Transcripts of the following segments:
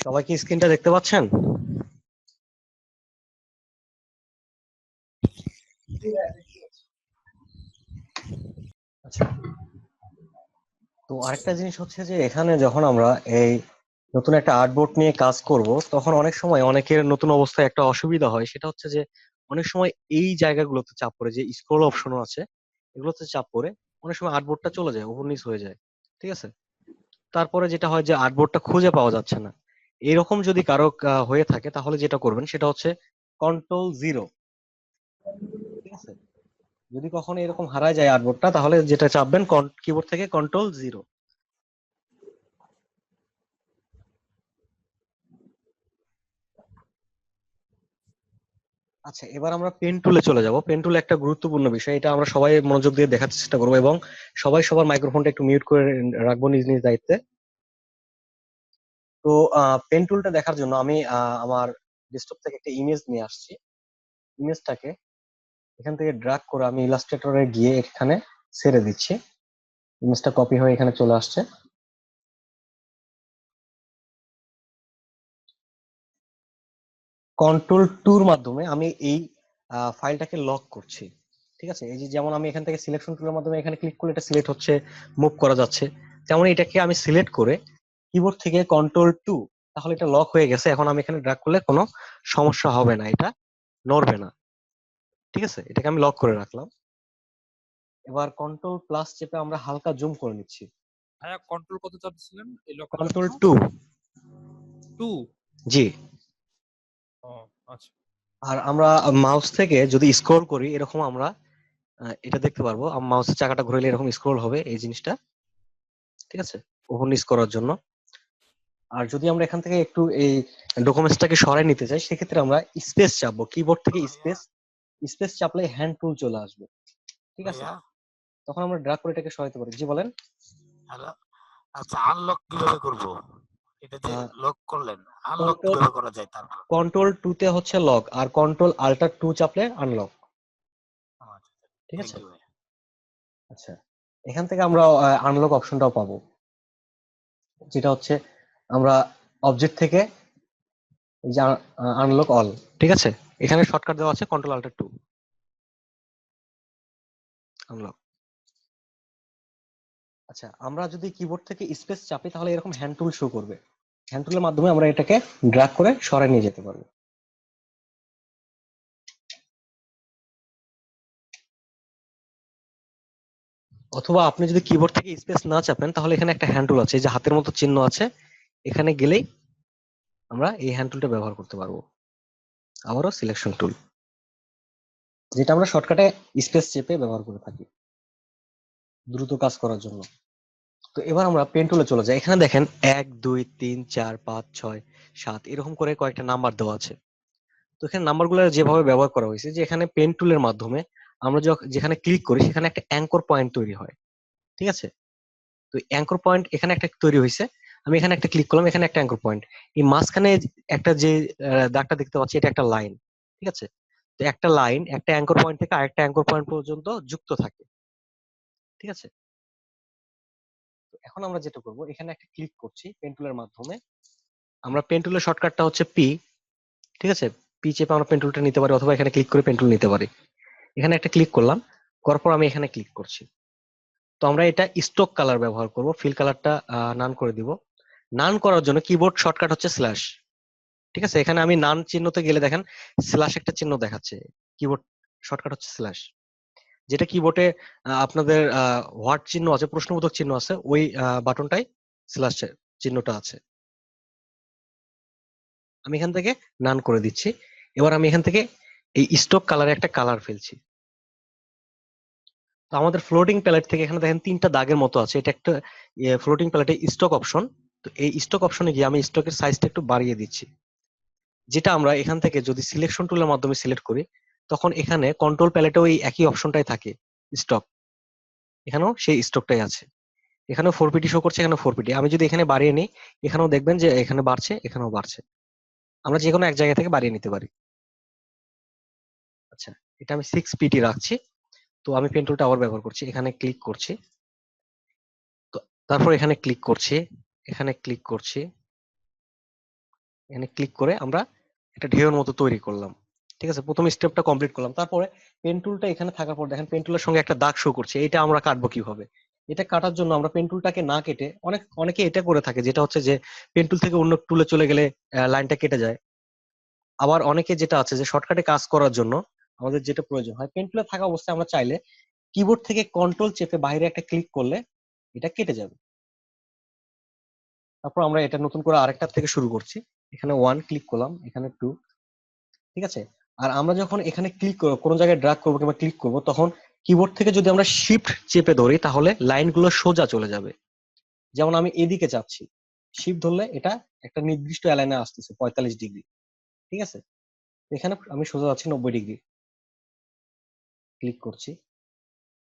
সবাই কি স্ক্রিনটা দেখতে পাচ্ছেন? আচ্ছা, তো আরেকটা জিনিস হচ্ছে যে এখানে যখন আমরা এই নতুন একটা আর্টবোর্ড নিয়ে কাজ করব, তখন অনেক সময় অনেকের নতুন অবস্থায় একটা অসুবিধা হয়। সেটা হচ্ছে যে অনেক সময় এই জায়গাগুলোতে চাপ পড়ে, যে স্ক্রল অপশনও আছে, এগুলোতে চাপ পড়ে অনেক সময় আর্টবোর্ডটা চলে যায়, উপর নিচ হয়ে যায়। ঠিক আছে, তারপরে যেটা হয় যে আর্টবোর্ডটা খুঁজে পাওয়া যাচ্ছে না। এরকম যদি কারো হয়ে থাকে, তাহলে যেটা করবেন সেটা হচ্ছে কন্ট্রোল 0। ঠিক আছে, যদি কখনো এরকম হারায় যায় আর্টবোর্ডটা, তাহলে যেটা চাপবেন কিবোর্ড থেকে কন্ট্রোল 0। আচ্ছা, এবার আমরা পেন টুলে চলে যাব। পেন টুল একটা গুরুত্বপূর্ণ বিষয়, এটা আমরা সবাই মনোযোগ দিয়ে দেখার চেষ্টা করবো, এবং সবাই সবার মাইক্রোফোনটা একটু মিউট করে রাখবো নিজ নিজ দায়িত্বে। তো পেন টুলটা দেখার জন্য আমি আমার ডেস্কটপ থেকে একটা ইমেজ নিয়ে আসছি। ইমেজটাকে এখান থেকে ড্র্যাগ করে আমি ইলাস্ট্রেটরে গিয়ে এখানে ছেড়ে দিচ্ছি। ইমেজটা কপি হয়ে এখানে চলে আসছে। কন্ট্রোল 2 এর মাধ্যমে আমি এই ফাইলটাকে লক করছি। ঠিক আছে, এই যে যেমন আমি এখান থেকে সিলেকশন টুলের মাধ্যমে এখানে ক্লিক করলে এটা সিলেক্ট হচ্ছে, মুভ করা যাচ্ছে, তেমন এটাকে আমি সিলেক্ট করে কিবোর্ড থেকে কন্ট্রোল 2, তাহলে এটা লক হয়ে গেছে। এখন আমি এখানে ড্র্যাগ করলে কোনো সমস্যা হবে না, এটা নড়বে না। ঠিক আছে, এটাকে আমি লক করে রাখলাম। এবার কন্ট্রোল+ চেপে আমরা হালকা জুম করে নিচ্ছি। ভাইয়া কন্ট্রোল কত চাপ দিছিলেন এই লক করার জন্য? কন্ট্রোল 2। 2। জি। ও আচ্ছা। আর আমরা মাউস থেকে যদি স্ক্রল করি, এরকম আমরা এটা দেখতে পারবো। মাউসের চাকাটা ঘুরাইলে এরকম স্ক্রল হবে এই জিনিসটা। ঠিক আছে, ওপর নিচ করার জন্য। আর যদি আমরা এখান থেকে একটু এই ডকুমেন্টসটাকে সরাই নিতে চাই, সেক্ষেত্রে আমরা স্পেস চাপবো, কিবোর্ড থেকে ভাইয়া স্পেস স্পেস চাপলে হ্যান্ড টুল চলে আসবে। ঠিক আছে, ভাইয়া তখন আমরা ড্র্যাগ করে এটাকে সরাইতে পারি। জি বলেন। হ্যালো। আচ্ছা, আনলক কিভাবে করব? এটা যে লক করলেন, আনলক কন্ট্রোল কিভাবে করা যায় তারপর? কন্ট্রোল 2 তে হচ্ছে লক, আর কন্ট্রোল Alt+2 চাপলে আনলক। আচ্ছা, ঠিক থ্যাংক আছে। ইউ ভাইয়া। আচ্ছা, এখান থেকে আমরা আনলক অপশনটাও পাবো, যেটা হচ্ছে আমরা অবজেক্ট থেকে এই যে আনলক অল। ঠিক আছে, এখানে শর্টকাট দেওয়া আছে কন্ট্রোল Alt+2 আনলক। আচ্ছা, আমরা যদি কিবোর্ড থেকে স্পেস চাপি, তাহলে এরকম হ্যান্ড টুল শো করবে। হ্যান্ড টুলের মাধ্যমে আমরা এটাকে ড্র্যাগ করে সরাই নিয়ে যেতে পারবো। অথবা আপনি যদি কিবোর্ড থেকে স্পেস না চাপেন, তাহলে এখানে একটা হ্যান্ড টুল আছে, এই যে হাতের মতো চিহ্ন আছে, এখানে গেলেই আমরা এই হ্যান্ড টুলটা ব্যবহার করতে পারবো। আবারও সিলেকশন টুল, যেটা আমরা শর্টকাটে স্পেস চেপে ব্যবহার করে থাকি দ্রুত কাজ করার জন্য। তো এবার আমরা পেন টুলে চলে যাই। এখানে দেখেন 1 2 3 4 5 6 7 এরকম করে কয়েকটা নাম্বার দেওয়া আছে। তো এখানে নাম্বারগুলো যেভাবে ব্যবহার করা হয়েছে, যে এখানে পেন টুলের মাধ্যমে আমরা যেখানে ক্লিক করি, সেখানে একটা অ্যাঙ্কর পয়েন্ট তৈরি হয়। ঠিক আছে, তো অ্যাঙ্কর পয়েন্ট এখানে একটা তৈরি হয়েছে। আমি এখানে একটা ক্লিক করলাম, এখানে একটা অ্যাঙ্কর পয়েন্ট। এই মাঝখানে একটা যে দাগটা দেখতে পাচ্ছি, এটা একটা লাইন। ঠিক আছে, তো একটা লাইন একটা অ্যাঙ্কর পয়েন্ট থেকে আরেকটা অ্যাঙ্কর পয়েন্ট পর্যন্ত যুক্ত থাকে। ঠিক আছে, তো এখন আমরা যেটা করব, এখানে একটা ক্লিক করছি পেন টুলের মাধ্যমে। আমরা পেন টুলের শর্টকাটটা হচ্ছে পি। ঠিক আছে, পি চেপে আমরা পেন টুলটা নিতে পারি, অথবা এখানে ক্লিক করে পেন টুল নিতে পারি। এখানে একটা ক্লিক করলাম, করার পর আমি এখানে ক্লিক করছি। তো আমরা এটা স্টক কালার ব্যবহার করব, ফিল কালারটা নান করে দিব। নান করার জন্য কিবোর্ড শর্টকাট হচ্ছে স্ল্যাশ। ঠিক আছে, এখানে আমি নান চিহ্নতে গেলে দেখেন স্ল্যাশ একটা চিহ্ন দেখাচ্ছে। কিবোর্ড শর্টকাট হচ্ছে স্ল্যাশ। যেটা কিবোর্ডে আপনাদের হোয়াট চিহ্ন আছে, প্রশ্নবোধক চিহ্ন আছে, ওই বাটনটাই স্ল্যাশ চিহ্নটা আছে। আমি এখান থেকে নান করে দিচ্ছি। এবার আমি এখান থেকে এই স্টক কালারে একটা কালার ফেলছি। তো আমাদের ফ্লোটিং প্যালেট থেকে এখানে দেখেন 3টা দাগের মতো আছে, এটা একটা ফ্লোটিং প্যালেটে স্টক অপশন। তো এই স্টক অপশনে গিয়ে আমি স্টকের সাইজটা একটু বাড়িয়ে দিচ্ছি। যেটা আমরা এখান থেকে যদি সিলেকশন টুলের মাধ্যমে সিলেক্ট করি, তখন এখানে কন্ট্রোল প্যালেটেও এই একই অপশনটাই থাকে, স্টক। এখানেও সেই স্টকটাই আছে। এখানেও 4পিটি শো করছে, এখানেও 4পিটি। আমি যদি এখানে বাড়িয়ে নিই, এখানেও দেখবেন যে এখানে বাড়ছে, এখানেও বাড়ছে। আমরা যে কোনো এক জায়গা থেকে বাড়িয়ে নিতে পারি। আচ্ছা, এটা আমি 6পিটি রাখছি। তো আমি পেন টুলটা আবার ব্যবহার করছি, এখানে ক্লিক করছি। তো তারপর এখানে ক্লিক করছি, এখানে ক্লিক করছি, এখানে ক্লিক করে আমরা একটা ঢেউয়ের মতো তৈরি করলাম। ঠিক আছে, প্রথম স্টেপটা কমপ্লিট করলাম। তারপরে পেন টুলটা এখানে থাকার পর দেখেন পেন টুলের সঙ্গে একটা দাগ শো করছে, এটা আমরা কাটবো কিভাবে? এটা কাটার জন্য আমরা পেন টুলটাকে না কেটে, অনেকে এটা করে থাকে, যেটা হচ্ছে যে পেন টুল থেকে অন্য টুলে চলে গেলে লাইনটা কেটে যায়। আবার অনেকে যেটা আছে যে শর্টকাটে কাজ করার জন্য আমাদের যেটা প্রয়োজন হয়, পেন টুলে থাকা অবস্থায় আমরা চাইলে কিবোর্ড থেকে কন্ট্রোল চেপে বাইরে একটা ক্লিক করলে এটা কেটে যাবে। তারপর আমরা এটা নতুন করে আরেকটা থেকে শুরু করছি। এখানে 1 ক্লিক করলাম, এখানে 2। ঠিক আছে, আর আমরা যখন এখানে ক্লিক করবো, কোনো জায়গায় ড্র্যাগ করবো কিংবা ক্লিক করবো, তখন কিবোর্ড থেকে যদি আমরা শিফট চেপে ধরি তাহলে লাইনগুলো সোজা চলে যাবে। যেমন আমি এদিকে চাচ্ছি, শিফট ধরলে এটা একটা নির্দিষ্ট অ্যালাইনে আসতেছে 45 ডিগ্রি। ঠিক আছে, এখানে আমি সোজা যাচ্ছি 90 ডিগ্রি, ক্লিক করছি।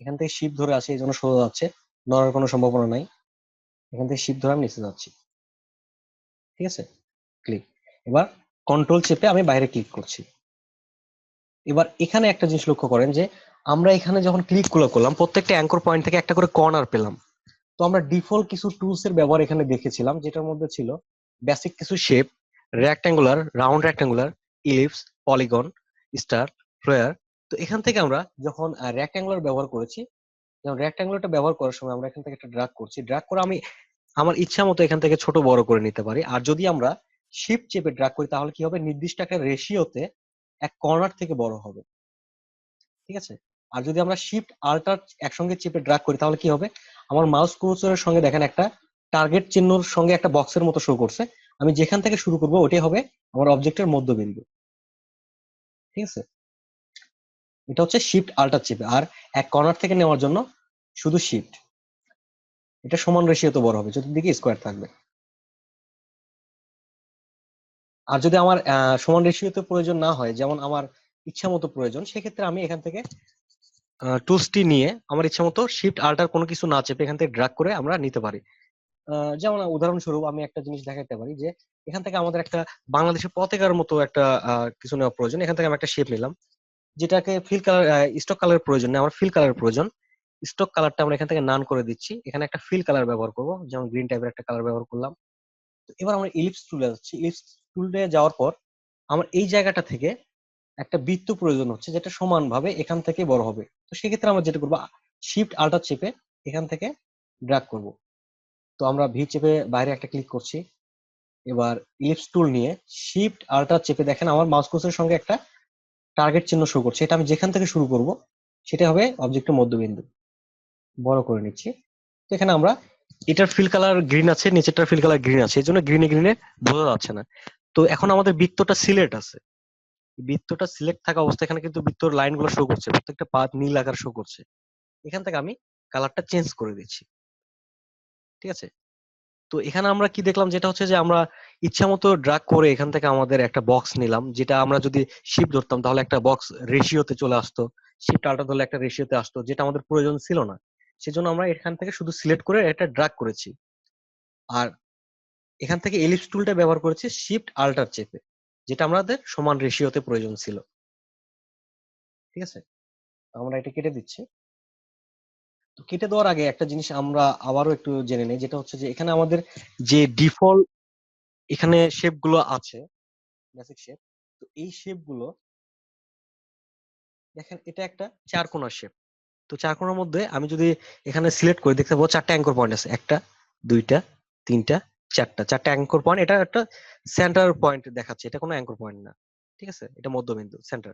এখান থেকে শিফট ধরে আসি, এই জন্য সোজা যাচ্ছে, নড়ার কোনো সম্ভাবনা নাই। এখান থেকে শিফট ধরে আমি নিচে যাচ্ছি। ঠিক আছে, ক্লিক। এবার কন্ট্রোল চেপে আমি বাইরে ক্লিক করছি। এবার এখানে একটা জিনিস লক্ষ্য করেন যে আমরা এখানে যখন ক্লিক করলাম, প্রত্যেকটা অ্যাঙ্কর পয়েন্ট থেকে একটা করে কর্নার পেলাম। তো আমরা ডিফল্ট কিছু টুলস এর ব্যবহার এখানে দেখেছিলাম, যেটার মধ্যে ছিল বেসিক কিছু shape, rectangular, round rectangular, ellipse, polygon, star, flower. তো এখান থেকে আমরা যখন রেক্ট্যাঙ্গুলার ব্যবহার করেছি, যেমন রেক্ট্যাঙ্গুলারটা ব্যবহার করার সময় আমরা এখান থেকে একটা ড্র্যাগ করছি, ড্র্যাগ করে আমি আমার ইচ্ছা মতো এখান থেকে ছোট বড় করে নিতে পারি। আর যদি আমরা শিফট চেপে ড্র্যাগ করি তাহলে কি হবে, নির্দিষ্ট একটা রেশিওতে এক কর্নার থেকে বড় হবে। ঠিক আছে, আর যদি আমরা শিফট আল্টার একসঙ্গে চেপে ড্র্যাগ করি তাহলে কি হবে, আমার মাউস কুর্সরের সঙ্গে দেখেন একটা টার্গেট চিহ্নর সঙ্গে একটা বক্সের মতো শো করছে। আমি যেখান থেকে শুরু করব ওটাই হবে আমার অবজেক্টের মধ্যবিন্দু। ঠিক আছে, এটা হচ্ছে শিফট আল্টার চেপে। আর এক কর্নার থেকে নেওয়ার জন্য শুধু শিফট, এটা সমান রেশিওতে বড় হবে, চতুর্দিকে স্কোয়ার থাকবে। আর যদি আমার সমান রেশিওতে প্রয়োজন না হয়, যেমন আমার ইচ্ছা মতো প্রয়োজন, সেক্ষেত্রে আমি এখান থেকে টুলসটি নিয়ে আমার ইচ্ছা মতো শিফট আল্টার কোনো কিছু না চেপে এখান থেকে ড্র্যাগ করে আমরা নিতে পারি। যেমন উদাহরণস্বরূপ আমি একটা জিনিস দেখাতে পারি যে এখান থেকে আমাদের একটা বাংলাদেশের পতাকার মতো একটা কিছু নেওয়া প্রয়োজন। এখান থেকে আমি একটা শেপ নিলাম, যেটাকে ফিল কালার, স্টক কালারের প্রয়োজন নেই, আমার ফিল কালার প্রয়োজন। স্টক কালারটা আমরা এখান থেকে নান করে দিচ্ছি, এখানে একটা ফিল কালার ব্যবহার করব, যেমন গ্রিন টাইপের একটা কালার ব্যবহার করলাম। তো এবার আমরা ইলিপস টুলে যাচ্ছি, ইলিপস টুলে যাওয়ার পর আমার এই জায়গাটা থেকে একটা বৃত্ত প্রয়োজন হচ্ছে, যেটা সমানভাবে এখান থেকে বড় হবে। তো সেক্ষেত্রে আমরা যেটা করবো, শিফট আল্টার চেপে এখান থেকে ড্র্যাগ করব। তো আমরা ভি চেপে বাইরে একটা ক্লিক করছি। এবার ইলিপস টুল নিয়ে শিফট আল্টার চেপে দেখেন আমার মাউস কুর্সের সঙ্গে একটা টার্গেট চিহ্ন শো করছে, এটা আমি যেখান থেকে শুরু করব সেটা হবে অবজেক্টের মধ্যবিন্দু। বড় করে নিচ্ছি। তো এখানে আমরা এটার ফিল কালার গ্রিন আছে, নিচেরটার ফিল কালার গ্রিন আছে, এই জন্য গ্রিনে গ্রিনে বোঝা যাচ্ছে না। তো এখন আমাদের বৃত্তটা সিলেক্ট আছে, বৃত্তটা সিলেক্ট থাকা অবস্থায় এখানে কিন্তু বৃত্তর লাইন গুলো শো করছে, প্রত্যেকটা পাত নীল আকার শো করছে। এখান থেকে আমি কালারটা চেঞ্জ করে দিচ্ছি। ঠিক আছে, তো এখানে আমরা কি দেখলাম, যেটা হচ্ছে যে আমরা ইচ্ছা মতো ড্রাগ করে এখান থেকে আমাদের একটা বক্স নিলাম, যেটা আমরা যদি শিফট ধরতাম তাহলে একটা বক্স রেশিওতে চলে আসতো, শিফট আল্টার ধরলে একটা রেশিওতে আসতো, যেটা আমাদের প্রয়োজন ছিল না। সেজন্য আমরা এখান থেকে শুধু সিলেক্ট করে এটা ড্রাগ করেছি। আর এখান থেকে এলিপস টুলটা ব্যবহার করেছি শিফট আল্টার চেপে, যেটা আমাদের সমান রেশিওতে প্রয়োজন ছিল। ঠিক আছে, আমরা এটা কেটে দিচ্ছি। তো কেটে দেওয়ার আগে একটা জিনিস আমরা আবারও একটু জেনে নেই, যেটা হচ্ছে যে এখানে আমাদের যে ডিফল্ট এখানে শেপ গুলো আছে, বেসিক শেপ, তো এই শেপ গুলো দেখেন, এটা একটা চার কোণার শেপ। তো চার কোণার মধ্যে আমি যদি এখানে সিলেক্ট করে দেখতে পাবো চারটা অ্যাঙ্কর পয়েন্ট আছে, একটা, দুইটা, তিনটা, চারটা অ্যাঙ্কর পয়েন্ট। এটা একটা সেন্টার পয়েন্ট দেখাচ্ছে, এটা কোনো অ্যাঙ্কর পয়েন্ট না। ঠিক আছে, এটা মধ্যবিন্দু, সেন্টার।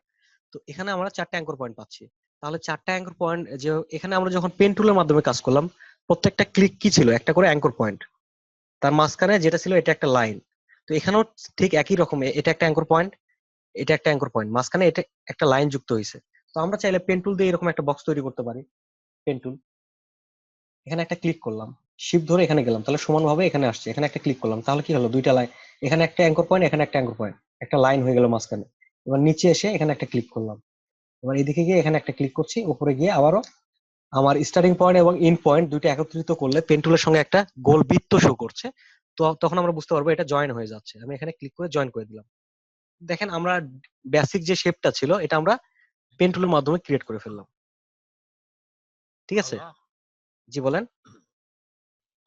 তো এখানে আমরা চারটা অ্যাঙ্কর পয়েন্ট পাচ্ছি। তাহলে চারটা অ্যাঙ্কর পয়েন্ট যে এখানে আমরা যখন পেন টুলের মাধ্যমে কাজ করলাম, প্রত্যেকটা ক্লিক কি ছিল, একটা করে অ্যাঙ্কর পয়েন্ট, তার মাঝখানে যেটা ছিল এটা একটা লাইন। তো এখানেও ঠিক একই রকম, এটা একটা অ্যাঙ্কর পয়েন্ট, এটা একটা অ্যাঙ্কর পয়েন্ট, মাঝখানে এটা একটা লাইন যুক্ত হয়েছে। তো আমরা চাইলে পেন টুল দিয়ে এরকম একটা বক্স তৈরি করতে পারি। পেন টুল, এখানে একটা ক্লিক করলাম, শিফট ধরে এখানে গেলাম, তাহলে সমানভাবে এখানে আসছে। এখানে একটা ক্লিক করলাম, তাহলে কি হলো, দুইটা লাইন, এখানে একটা অ্যাঙ্কর পয়েন্ট, এখানে একটা অ্যাঙ্কর পয়েন্ট, একটা লাইন হয়ে গেল মাঝখানে। এবার নিচে এসে এখানে একটা ক্লিক করলাম, এবার এদিকে গিয়ে এখানে একটা ক্লিক করছি, উপরে গিয়ে আবারও আমার স্টার্টিং পয়েন্ট এবং এন্ড পয়েন্ট দুইটা একত্রিত করলে পেন টুলের সঙ্গে একটা গোল বৃত্ত শো করছে। তো তখন আমরা বুঝতে পারবো এটা জয়েন হয়ে যাচ্ছে। আমি এখানে ক্লিক করে জয়েন করে দিলাম। দেখেন আমরা বেসিক যে শেপটা ছিল এটা আমরা পেন টুলের মাধ্যমে ক্রিয়েট করে ফেললাম। ঠিক আছে, ভাইয়া, জি বলেন।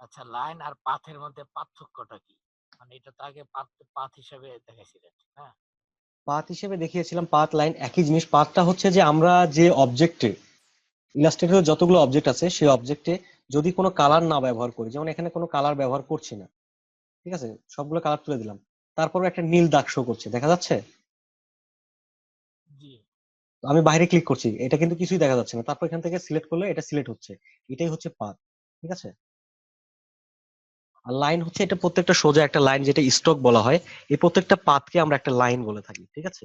আচ্ছা, লাইন আর পাথের মধ্যে পার্থক্যটা কি? মানে এটা তো আগে পাথ পাথ হিসেবে দেখাইছিলেন, হ্যাঁ? পাথ হিসেবে দেখিয়েছিলাম, পাথ লাইন একই জিনিস। পাথটা হচ্ছে যে আমরা যে অবজেক্টে, ইলাস্ট্রেটরে যতগুলো অবজেক্ট আছে সেই অবজেক্টে যদি কোনো কালার না ব্যবহার করি, যেমন এখানে কোনো কালার ব্যবহার করছি না, ঠিক আছে, সবগুলো কালার তুলে দিলাম, তারপরে একটা নীল দাগ শো করছে, দেখা যাচ্ছে? জি। তো আমি বাইরে ক্লিক করছি, এটা কিন্তু কিছুই দেখা যাচ্ছে না, তারপর এখান থেকে সিলেক্ট করলে এটা সিলেক্ট হচ্ছে। এটাই হচ্ছে পাথ, ঠিক আছে। আর লাইন হচ্ছে এটা প্রত্যেকটা সোজা একটা লাইন, যেটা স্ট্রোক বলা হয়। এই প্রত্যেকটা পাথকে আমরা একটা লাইন বলে থাকি, ঠিক আছে।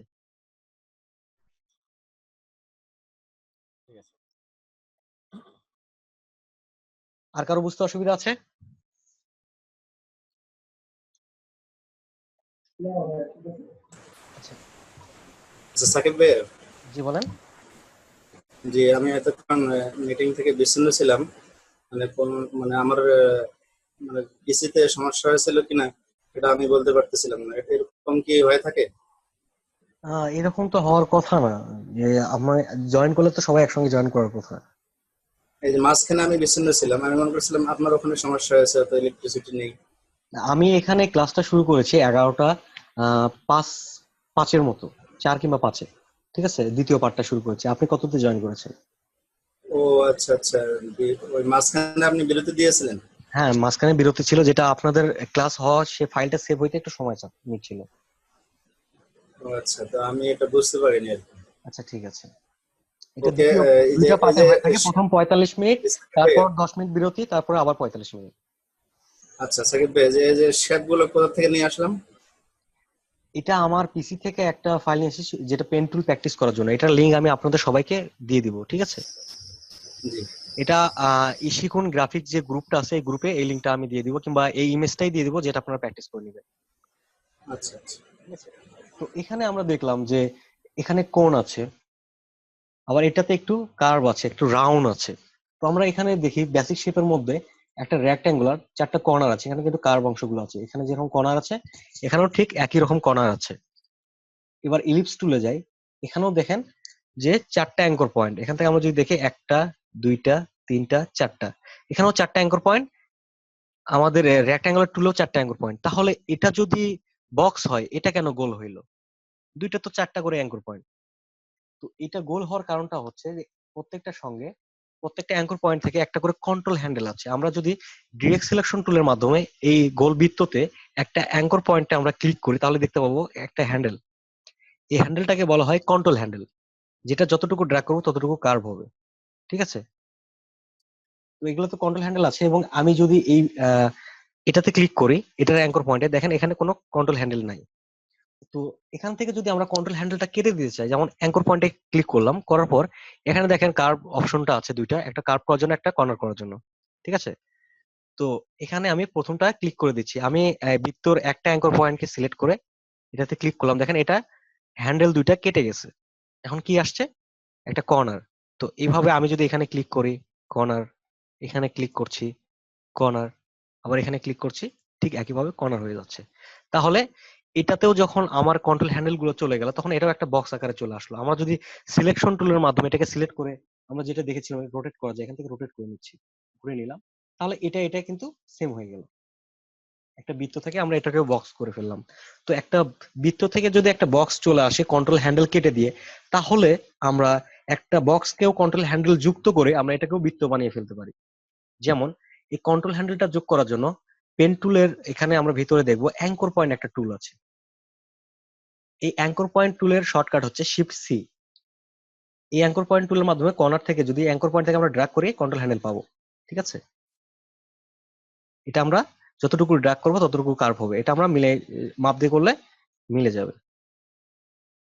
ঠিক আছে। আর কারো বুঝতে অসুবিধা আছে? আচ্ছা, আচ্ছা সাকিব ভাই, জি বলেন। যে আমি এতক্ষণ মিটিং থেকে বিচ্ছিন্ন ছিলাম, মানে কোন মানে আমার মানে পিসিতে সমস্যা হয়েছিল কিনা এটা আমি বলতে পারতেছিলাম না। এরকম কি হয়ে থাকে? এরকম তো হওয়ার কথা না, যে আমার জয়েন করলে তো সবাই একসঙ্গে জয়েন করার কথা। এই যে মাঝখানে আমি বিচ্ছিন্ন ছিলাম, আমি মনে করছিলাম আপনার ওখানে সমস্যা হয়েছে, তো ইলেকট্রিসিটি নেই। আমি এখানে ক্লাসটা শুরু করেছি 11টা 5-5 মতো, 4 কিংবা 5-এ, ঠিক আছে, দ্বিতীয় পার্টটা শুরু করেছি। আপনি কততে জয়েন করেছেন? ও আচ্ছা আচ্ছা, ওই মাঝখানে আপনি বিরতি দিয়েছিলেন। হ্যাঁ, মাঝখানে বিরতি ছিল, যেটা আপনাদের ক্লাস হওয়া সে ফাইলটা সেভ হইতে একটু সময় নিচ্ছিল। ও আচ্ছা, তো আমি এটা বুঝতে পারিনি আর কি। আচ্ছা, ঠিক আছে। এটা ওকে, এই যে দুইটা এই পার্টে যে হয়ে থাকে, প্রথম 45 মিনিট, সাকিব ভাই, তারপর 10 মিনিট বিরতি, তারপর আবার 45 মিনিট। আচ্ছা সাকিব ভাই, এই যে শেপ গুলো কোথা থেকে নিয়ে আসলাম? এটা আমার পিসি থেকে একটা ফাইল নিয়ে এসেছি, যেটা পেন টুল প্র্যাকটিস করার জন্য। এটার লিঙ্ক আমি আপনাদের সবাইকে দিয়ে দিব, ঠিক আছে। জি। এটা ইশিকুন গ্রাফিক যে গ্রুপটা আছে, এই গ্রুপে এই লিঙ্কটা আমি দিয়ে দিব, কিংবা এই ইমেজটাই দিয়ে দিব, যেটা আপনারা প্র্যাকটিস করে নেবেন, আচ্ছা আচ্ছা। ঠিক আছে। তো এখানে আমরা দেখলাম যে এখানে কোণ আছে, আবার এটাতে একটু কার্ভ আছে, একটু রাউন্ড আছে। তো আমরা এখানে দেখি বেসিক শেপের মধ্যে একটা রেক্ট্যাঙ্গুলার 4টা কর্নার আছে, এখানে কিন্তু কার্ভ অংশগুলো আছে, এখানে যেরকম কর্নার আছে এখানেও ঠিক একই রকম কর্নার আছে। এবার ইলিপস টুলে যাই, এখানেও দেখেন যে 4টা অ্যাঙ্কর পয়েন্ট। এখান থেকে আমরা যদি দেখি 1টা 2টা 3টা 4টা, এখানেও 4টা অ্যাঙ্কর পয়েন্ট। আমাদের রেক্ট্যাঙ্গুলার টুলেও 4টা অ্যাঙ্কর পয়েন্ট। তাহলে এটা যদি বক্স হয়, এটা কেন গোল হইলো? দুইটা তো 4টা করে অ্যাঙ্কর পয়েন্ট। তো এটা গোল হওয়ার কারণটা হচ্ছে যে প্রত্যেকটার সঙ্গে, প্রত্যেকটা অ্যাঙ্কর পয়েন্ট থেকে একটা করে কন্ট্রোল হ্যান্ডেল আছে। আমরা যদি ডিরেক্ট সিলেকশন টুলের মাধ্যমে এই গোল বৃত্ততে একটা অ্যাঙ্কর পয়েন্টে আমরা ক্লিক করি, তাহলে দেখতে পাবো একটা হ্যান্ডেল। এই হ্যান্ডেলটাকে বলা হয় কন্ট্রোল হ্যান্ডেল, যেটা যতটুকু ড্র্যাগ করবো ততটুকু কার্ভ হবে, ঠিক আছে। তো এগুলো তো কন্ট্রোল হ্যান্ডেল আছে, এবং আমি যদি এই এটাতে ক্লিক করি, এটার অ্যাঙ্কর পয়েন্টে দেখেন এখানে কোনো কন্ট্রোল হ্যান্ডেল নাই। তো এখান থেকে যদি আমরা কন্ট্রোল হ্যান্ডেলটা কেটে দিতে চাই, যেমন অ্যাঙ্কর পয়েন্টে ক্লিক করলাম, করার পর এখানে দেখেন কার্ভ অপশনটা আছে দুইটা, একটা কার্ভ করার জন্য, একটা কর্নার করার জন্য, ঠিক আছে। তো এখানে আমি প্রথমটা ক্লিক করে দিচ্ছি। আমি বৃত্তর একটা অ্যাঙ্কর পয়েন্টকে সিলেক্ট করে এটাতে ক্লিক করলাম, দেখেন এটা হ্যান্ডেল দুইটা কেটে গেছে। এখন কি আসছে? একটা কর্নার। তো এইভাবে আমি যদি এখানে ক্লিক করি, কর্নার, এখানে ক্লিক করছি, কর্নার, আবার এখানে ক্লিক করছি, ঠিক একইভাবে কর্নার হয়ে যাচ্ছে। তাহলে এটাতেও যখন আমার কন্ট্রোল হ্যান্ডেল গুলো চলে গেল, তখন এটাও একটা বক্স আকারে চলে আসলো। আমরা যদি সিলেকশন টুলের মাধ্যমে এটাকে সিলেক্ট করে, আমরা যেটা দেখেছিলাম রোটেট করা যায়, এখান থেকে রোটেট করে নিচ্ছি, ঘুরে নিলাম, তাহলে এটা এটা কিন্তু সেম হয়ে গেল। একটা বৃত্ত থেকে আমরা এটাকে বক্স করে ফেললাম। তো একটা বৃত্ত থেকে যদি একটা বক্স চলে আসে কন্ট্রোল হ্যান্ডেল কেটে দিয়ে, তাহলে আমরা একটা বক্সকেও কন্ট্রোল হ্যান্ডেল যুক্ত করে আমরা এটাকেও বৃত্ত বানিয়ে ফেলতে পারি। যেমন এই কন্ট্রোল হ্যান্ডেলটা যোগ করার জন্য পেন টুলের এখানে আমরা ভিতরে দেখবো অ্যাঙ্কর পয়েন্ট একটা টুল আছে। এই অ্যাঙ্কর পয়েন্ট টুলের শর্টকাট হচ্ছে শিফট সি। এই অ্যাঙ্কর পয়েন্ট টুলের মাধ্যমে কর্নার থেকে যদি অ্যাঙ্কর পয়েন্ট থেকে আমরা ড্র্যাগ করি, কন্ট্রোল হ্যান্ডেল পাবো, ঠিক আছে। এটা আমরা যতটুকু ড্র্যাগ করবো ততটুকু কার্ভ হবে, এটা আমরা মিলে মাপ দিয়ে করলে মিলে যাবে,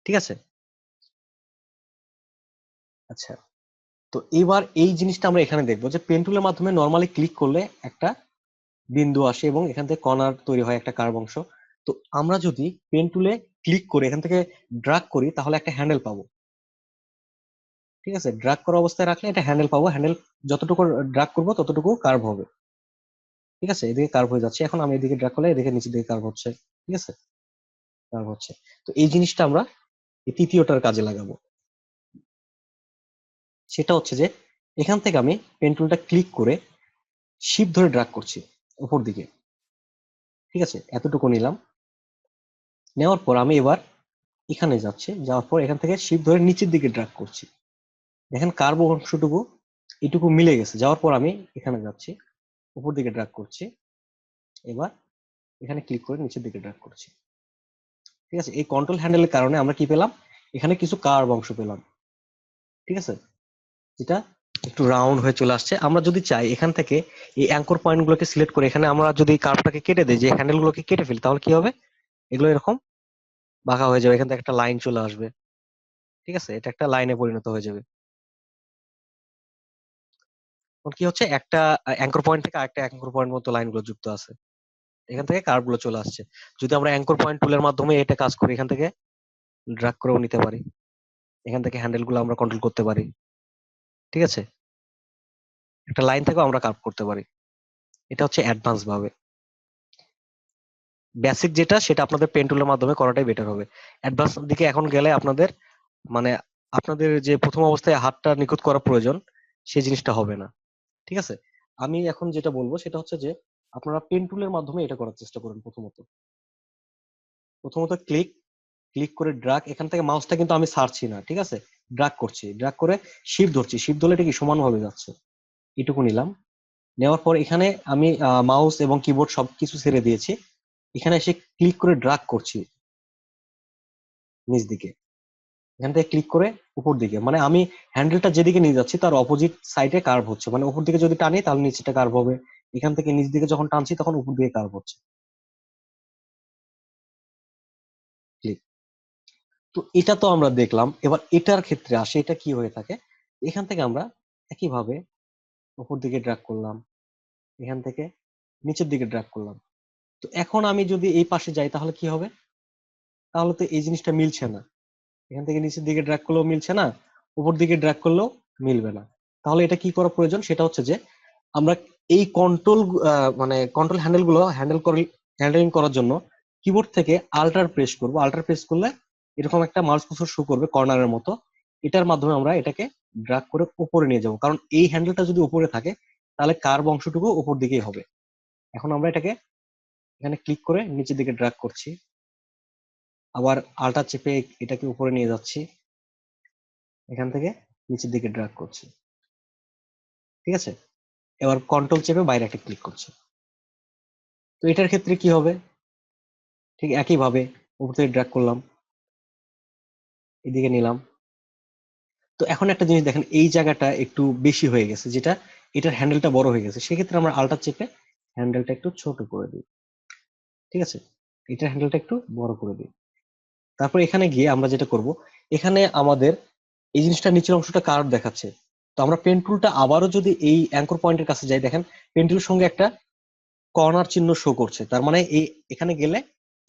ঠিক আছে। আচ্ছা, তো এবার এই জিনিসটা আমরা এখানে দেখবো যে পেন টুলের মাধ্যমে নর্মালি ক্লিক করলে একটা বিন্দু আসে এবং এখান থেকে কর্নার তৈরি হয়, একটা কার্ভ অংশ। তো আমরা যদি পেন টুলে ক্লিক করে এখান থেকে ড্রাগ করি, তাহলে একটা হ্যান্ডেল পাবো, ঠিক আছে। ড্রাগ করা অবস্থায় রাখলে এটা হ্যান্ডেল পাবো, হ্যান্ডেল যতটুকু ড্রাগ করবো ততটুকু কার্ভ হবে, ঠিক আছে। এদিকে কার্ভ হয়ে যাচ্ছে, এখন আমি এদিকে ড্রাগ করলে এদিকে নিচের দিকে কার্ভ হচ্ছে, ঠিক আছে, কার্ভ হচ্ছে। তো এই জিনিসটা আমরা এই তৃতীয়টার কাজে লাগাবো। সেটা হচ্ছে যে এখান থেকে আমি পেন টুলটা ক্লিক করে শিপ ধরে ড্রাগ করছি উপর দিকে, ঠিক আছে, এতটুকু নিলাম। নেওয়ার পর আমি এবার এখানে যাচ্ছি, যাওয়ার পর এখান থেকে শিফট ধরে নিচের দিকে ড্রাগ করছি। দেখেন কার্ভ অংশটুকু এটুকু মিলে গেছে। যাওয়ার পর আমি এখানে যাচ্ছি, উপর দিকে ড্রাগ করছি। এবার এখানে ক্লিক করে নিচের দিকে ড্রাগ করছি। ঠিক আছে, এই কন্ট্রোল হ্যান্ডেলের কারণে আমরা কি পেলাম, এখানে কিছু কার্ভ অংশ পেলাম। ঠিক আছে, যেটা একটু রাউন্ড হয়ে চলে আসছে। আমরা যদি চাই এখান থেকে এই অ্যাঙ্কর পয়েন্ট গুলোকে সিলেক্ট করে এখানে আমরা যদি কার্ভটাকে কেটে দিই, যে হ্যান্ডেল গুলোকে কেটে ফেলি, তাহলে কি হবে, এগুলো এরকম বাঁকা হয়ে যাবে, এখান থেকে একটা লাইন চলে আসবে। ঠিক আছে, এটা একটা লাইনে পরিণত হয়ে যাবে। তখন কি হচ্ছে, একটা অ্যাঙ্কর পয়েন্ট থেকে আরেকটা অ্যাঙ্কর পয়েন্ট মতো লাইন গুলো যুক্ত আছে, এখান থেকে কার্ভ গুলো চলে আসছে। যদি আমরা অ্যাঙ্কর পয়েন্ট টুলের মাধ্যমে এটা কাজ করি, এখান থেকে ড্রাগ করেও নিতে পারি, এখান থেকে হ্যান্ডেল গুলো আমরা কন্ট্রোল করতে পারি। ঠিক আছে, একটা লাইন থেকেও আমরা কার্ভ করতে পারি। এটা হচ্ছে অ্যাডভান্স ভাবে। বেসিক যেটা, সেটা আপনাদের পেন টুলের মাধ্যমে করাটাই বেটার হবে। অ্যাডভান্স দিকে এখন গেলে আপনাদের মানে আপনাদের যে প্রথম অবস্থায় হাতটা নিখুঁত করা প্রয়োজন, সেই জিনিসটা হবে না। ঠিক আছে, আমি এখন যেটা বলবো সেটা হচ্ছে যে আপনারা পেন টুলের মাধ্যমে এটা করার চেষ্টা করুন। প্রথমত ক্লিক ক্লিক করে ড্রাগ, এখান থেকে মাউসটা কিন্তু আমি ছাড়ছি না। ঠিক আছে, ড্রাগ করছি, ড্রাগ করে শিফট ধরছি, শিফট ধরলে এটা কি সমানভাবে যাচ্ছে। এটুকু নিলাম। নেওয়ার পর এখানে আমি মাউস এবং কিবোর্ড সবকিছু ছেড়ে দিয়েছি। এখানে এসে ক্লিক করে ড্রাগ করছি নিচ দিকে, এখান থেকে ক্লিক করে উপর দিকে, মানে আমি হ্যান্ডেলটা যেদিকে নিয়ে যাচ্ছি তার অপোজিট সাইডে কার্ভ হচ্ছে। মানে উপর দিকে যদি টানি তাহলে নিচেটা কার্ভ হবে, এখান থেকে নিচ দিকে যখন টানছি তখন উপর দিকে কার্ভ হচ্ছে। ক্লিক। তো এটা তো আমরা দেখলাম, এবার এটার ক্ষেত্রে আসে, এটা কি হয়ে থাকে। এখান থেকে আমরা একইভাবে উপর দিকে ড্রাগ করলাম, এখান থেকে নিচের দিকে ড্রাগ করলাম। তো এখন আমি যদি এই পাশে যাই তাহলে কি হবে, তাহলে তো এই জিনিসটা মিলছে না। এখান থেকে নিচের দিকে ড্র্যাগ করলেও মিলছে না, উপর দিকে ড্র্যাগ করলেও মিলবে না। তাহলে এটা কি করা প্রয়োজন, সেটা হচ্ছে যে আমরা এই কন্ট্রোল মানে কন্ট্রোল হ্যান্ডেলিং করার জন্য কিবোর্ড থেকে আল্টার প্রেস করব। আল্টার প্রেস করলে এরকম একটা মাউস কার্সর শো করবে কর্নারের মতো। এটার মাধ্যমে আমরা এটাকে ড্র্যাগ করে উপরে নিয়ে যাব, কারণ এই হ্যান্ডেলটা যদি উপরে থাকে তাহলে কার্ভ অংশটুকু উপর দিকেই হবে। এখন আমরা এটাকে এখানে ক্লিক করে নিচের দিকে ড্র্যাগ করছি, আবার আল্টার চেপে এটাকে উপরে নিয়ে যাচ্ছি, এখান থেকে নিচের দিকে ড্র্যাগ করছি। ঠিক আছে, এবার কন্ট্রোল চেপে বাইরে একটা ক্লিক করছি। তো এটার ক্ষেত্রে কি হবে, ঠিক একইভাবে উপর থেকে ড্র্যাগ করলাম, এদিকে নিলাম। তো এখন একটা জিনিস দেখেন, এই জায়গাটা একটু বেশি হয়ে গেছে, যেটা এটার হ্যান্ডেলটা বড় হয়ে গেছে। সেক্ষেত্রে আমরা আল্টার চেপে হ্যান্ডেলটা একটু ছোট করে দিই। ঠিক আছে, এটার হ্যান্ডেলটা একটু বড় করে দিই। তারপর এখানে গিয়ে আমরা যেটা করব, এখানে আমাদের এই জিনিসটা নিচের অংশটা কার্ভ দেখাচ্ছে। তো আমরা পেন টুলটা আবারও যদি এই অ্যাঙ্কর পয়েন্টের কাছে যাই, দেখেন পেন টুলের সঙ্গে একটা কর্নার চিহ্ন শো করছে। তার মানে এই এখানে গেলে,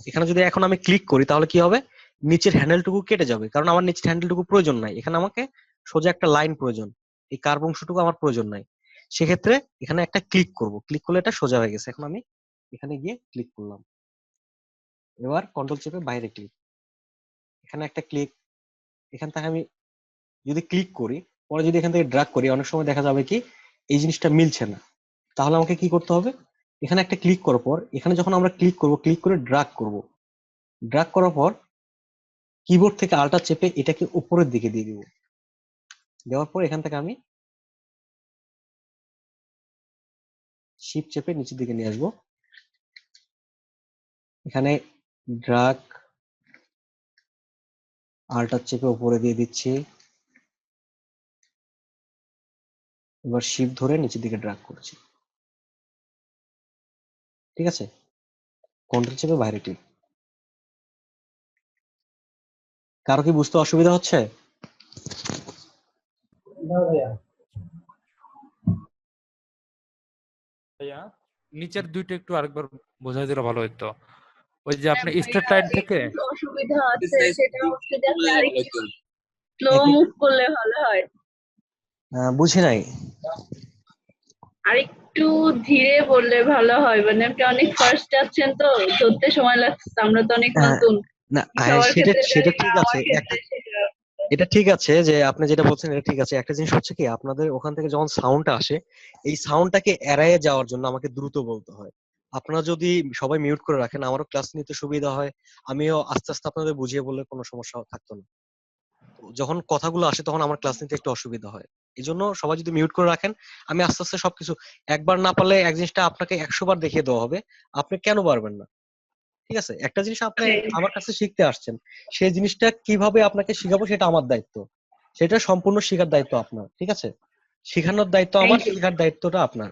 এখানে যদি এখন আমি ক্লিক করি তাহলে কি হবে, নিচের হ্যান্ডেলটুকু কেটে যাবে, কারণ আমার নিচের হ্যান্ডেলটুকু প্রয়োজন নাই। এখানে আমাকে সোজা একটা লাইন প্রয়োজন, এই কার্ভ অংশটুকু আমার প্রয়োজন নাই। সেক্ষেত্রে এখানে একটা ক্লিক করব, ক্লিক করলে এটা সোজা হয়ে গেছে। এখন আমি এখানে গিয়ে ক্লিক করলাম, এবার কন্ট্রোল চেপে বাইরে ক্লিক, এখানে একটা ক্লিক। এখান থেকে আমি যদি ক্লিক করি, পরে যদি এখান থেকে ড্রাগ করি, অনেক সময় দেখা যাবে কি এই জিনিসটা মিলছে না। তাহলে আমাকে কি করতে হবে, এখানে একটা ক্লিক করার পর এখানে যখন আমরা ক্লিক করব, ক্লিক করে ড্রাগ করব, ড্রাগ করার পর কিবোর্ড থেকে আল্টার চেপে এটাকে উপরের দিকে দিয়ে দিব। দেওয়ার পর এখান থেকে আমি শিফট চেপে নিচের দিকে নিয়ে আসবো, এখানে ড্রাগ আল্টার চেপে উপরে দিয়ে দিচ্ছি, এবার শিফট ধরে নিচের দিকে ড্রাগ করছি। ঠিক আছে, কন্ট্রোল চেপে বাইরে ক্লিক। কারো কি বুঝতে অসুবিধা হচ্ছে? ভাইয়া নিচের দুইটা একটু আরেকবার বোঝাই দিলে ভালো হতো। ওই যে আপনি হ্যাঁ স্ট্রেট ভাইয়া, লাইন থেকে একটু অসুবিধা আছে, সেটা হচ্ছে যে আপনি আরেকটু স্লো একটু মুভ করলে ভালো হয়। বুঝি নাই। আরেকটু ধীরে বললে ভালো হয়, মানে আপনি অনেক ফার্স্ট যাচ্ছেন তো, ধরতে সময় লাগছে, আমরা তো অনেক আহ, নতুন। না সবার সেটা ক্ষেত্রে সেটা জানি না, ঠিক আছে, আমার একটা ক্ষেত্রে সেটা। এটা ঠিক আছে যে আপনি যেটা বলছেন এটা ঠিক আছে। একটা জিনিস হচ্ছে কি, আপনাদের ওখান থেকে যখন সাউন্ডটা আসে, এই সাউন্ডটাকে এড়াইয়ে যাওয়ার জন্য আমাকে দ্রুত বলতে হয়। আপনারা যদি সবাই মিউট করে রাখেন আমারও ক্লাস নিতে সুবিধা হয়, আমিও আস্তে আস্তে আপনাদের বুঝিয়ে বললে কোনো সমস্যা থাকতো না। তো যখন কথাগুলো আসে তখন আমার ক্লাস নিতে একটু অসুবিধা হয়। এই জন্য সবাই যদি মিউট করে রাখেন আমি আস্তে আস্তে সবকিছু, একবার না পারলে এক জিনিসটা আপনাকে 100 বার দেখিয়ে দেওয়া হবে, আপনি কেন পারবেন না? ঠিক আছে, একটা জিনিস আপনি আমার কাছে শিখতে আসছেন, সেই জিনিসটা কিভাবে আপনাকে শিখাবো সেটা আমার দায়িত্ব, সেটা সম্পূর্ণ শেখার দায়িত্ব আপনার। ঠিক আছে, শেখানোর দায়িত্ব আমার, থ্যাংক ইউ। শেখার দায়িত্বটা আপনার।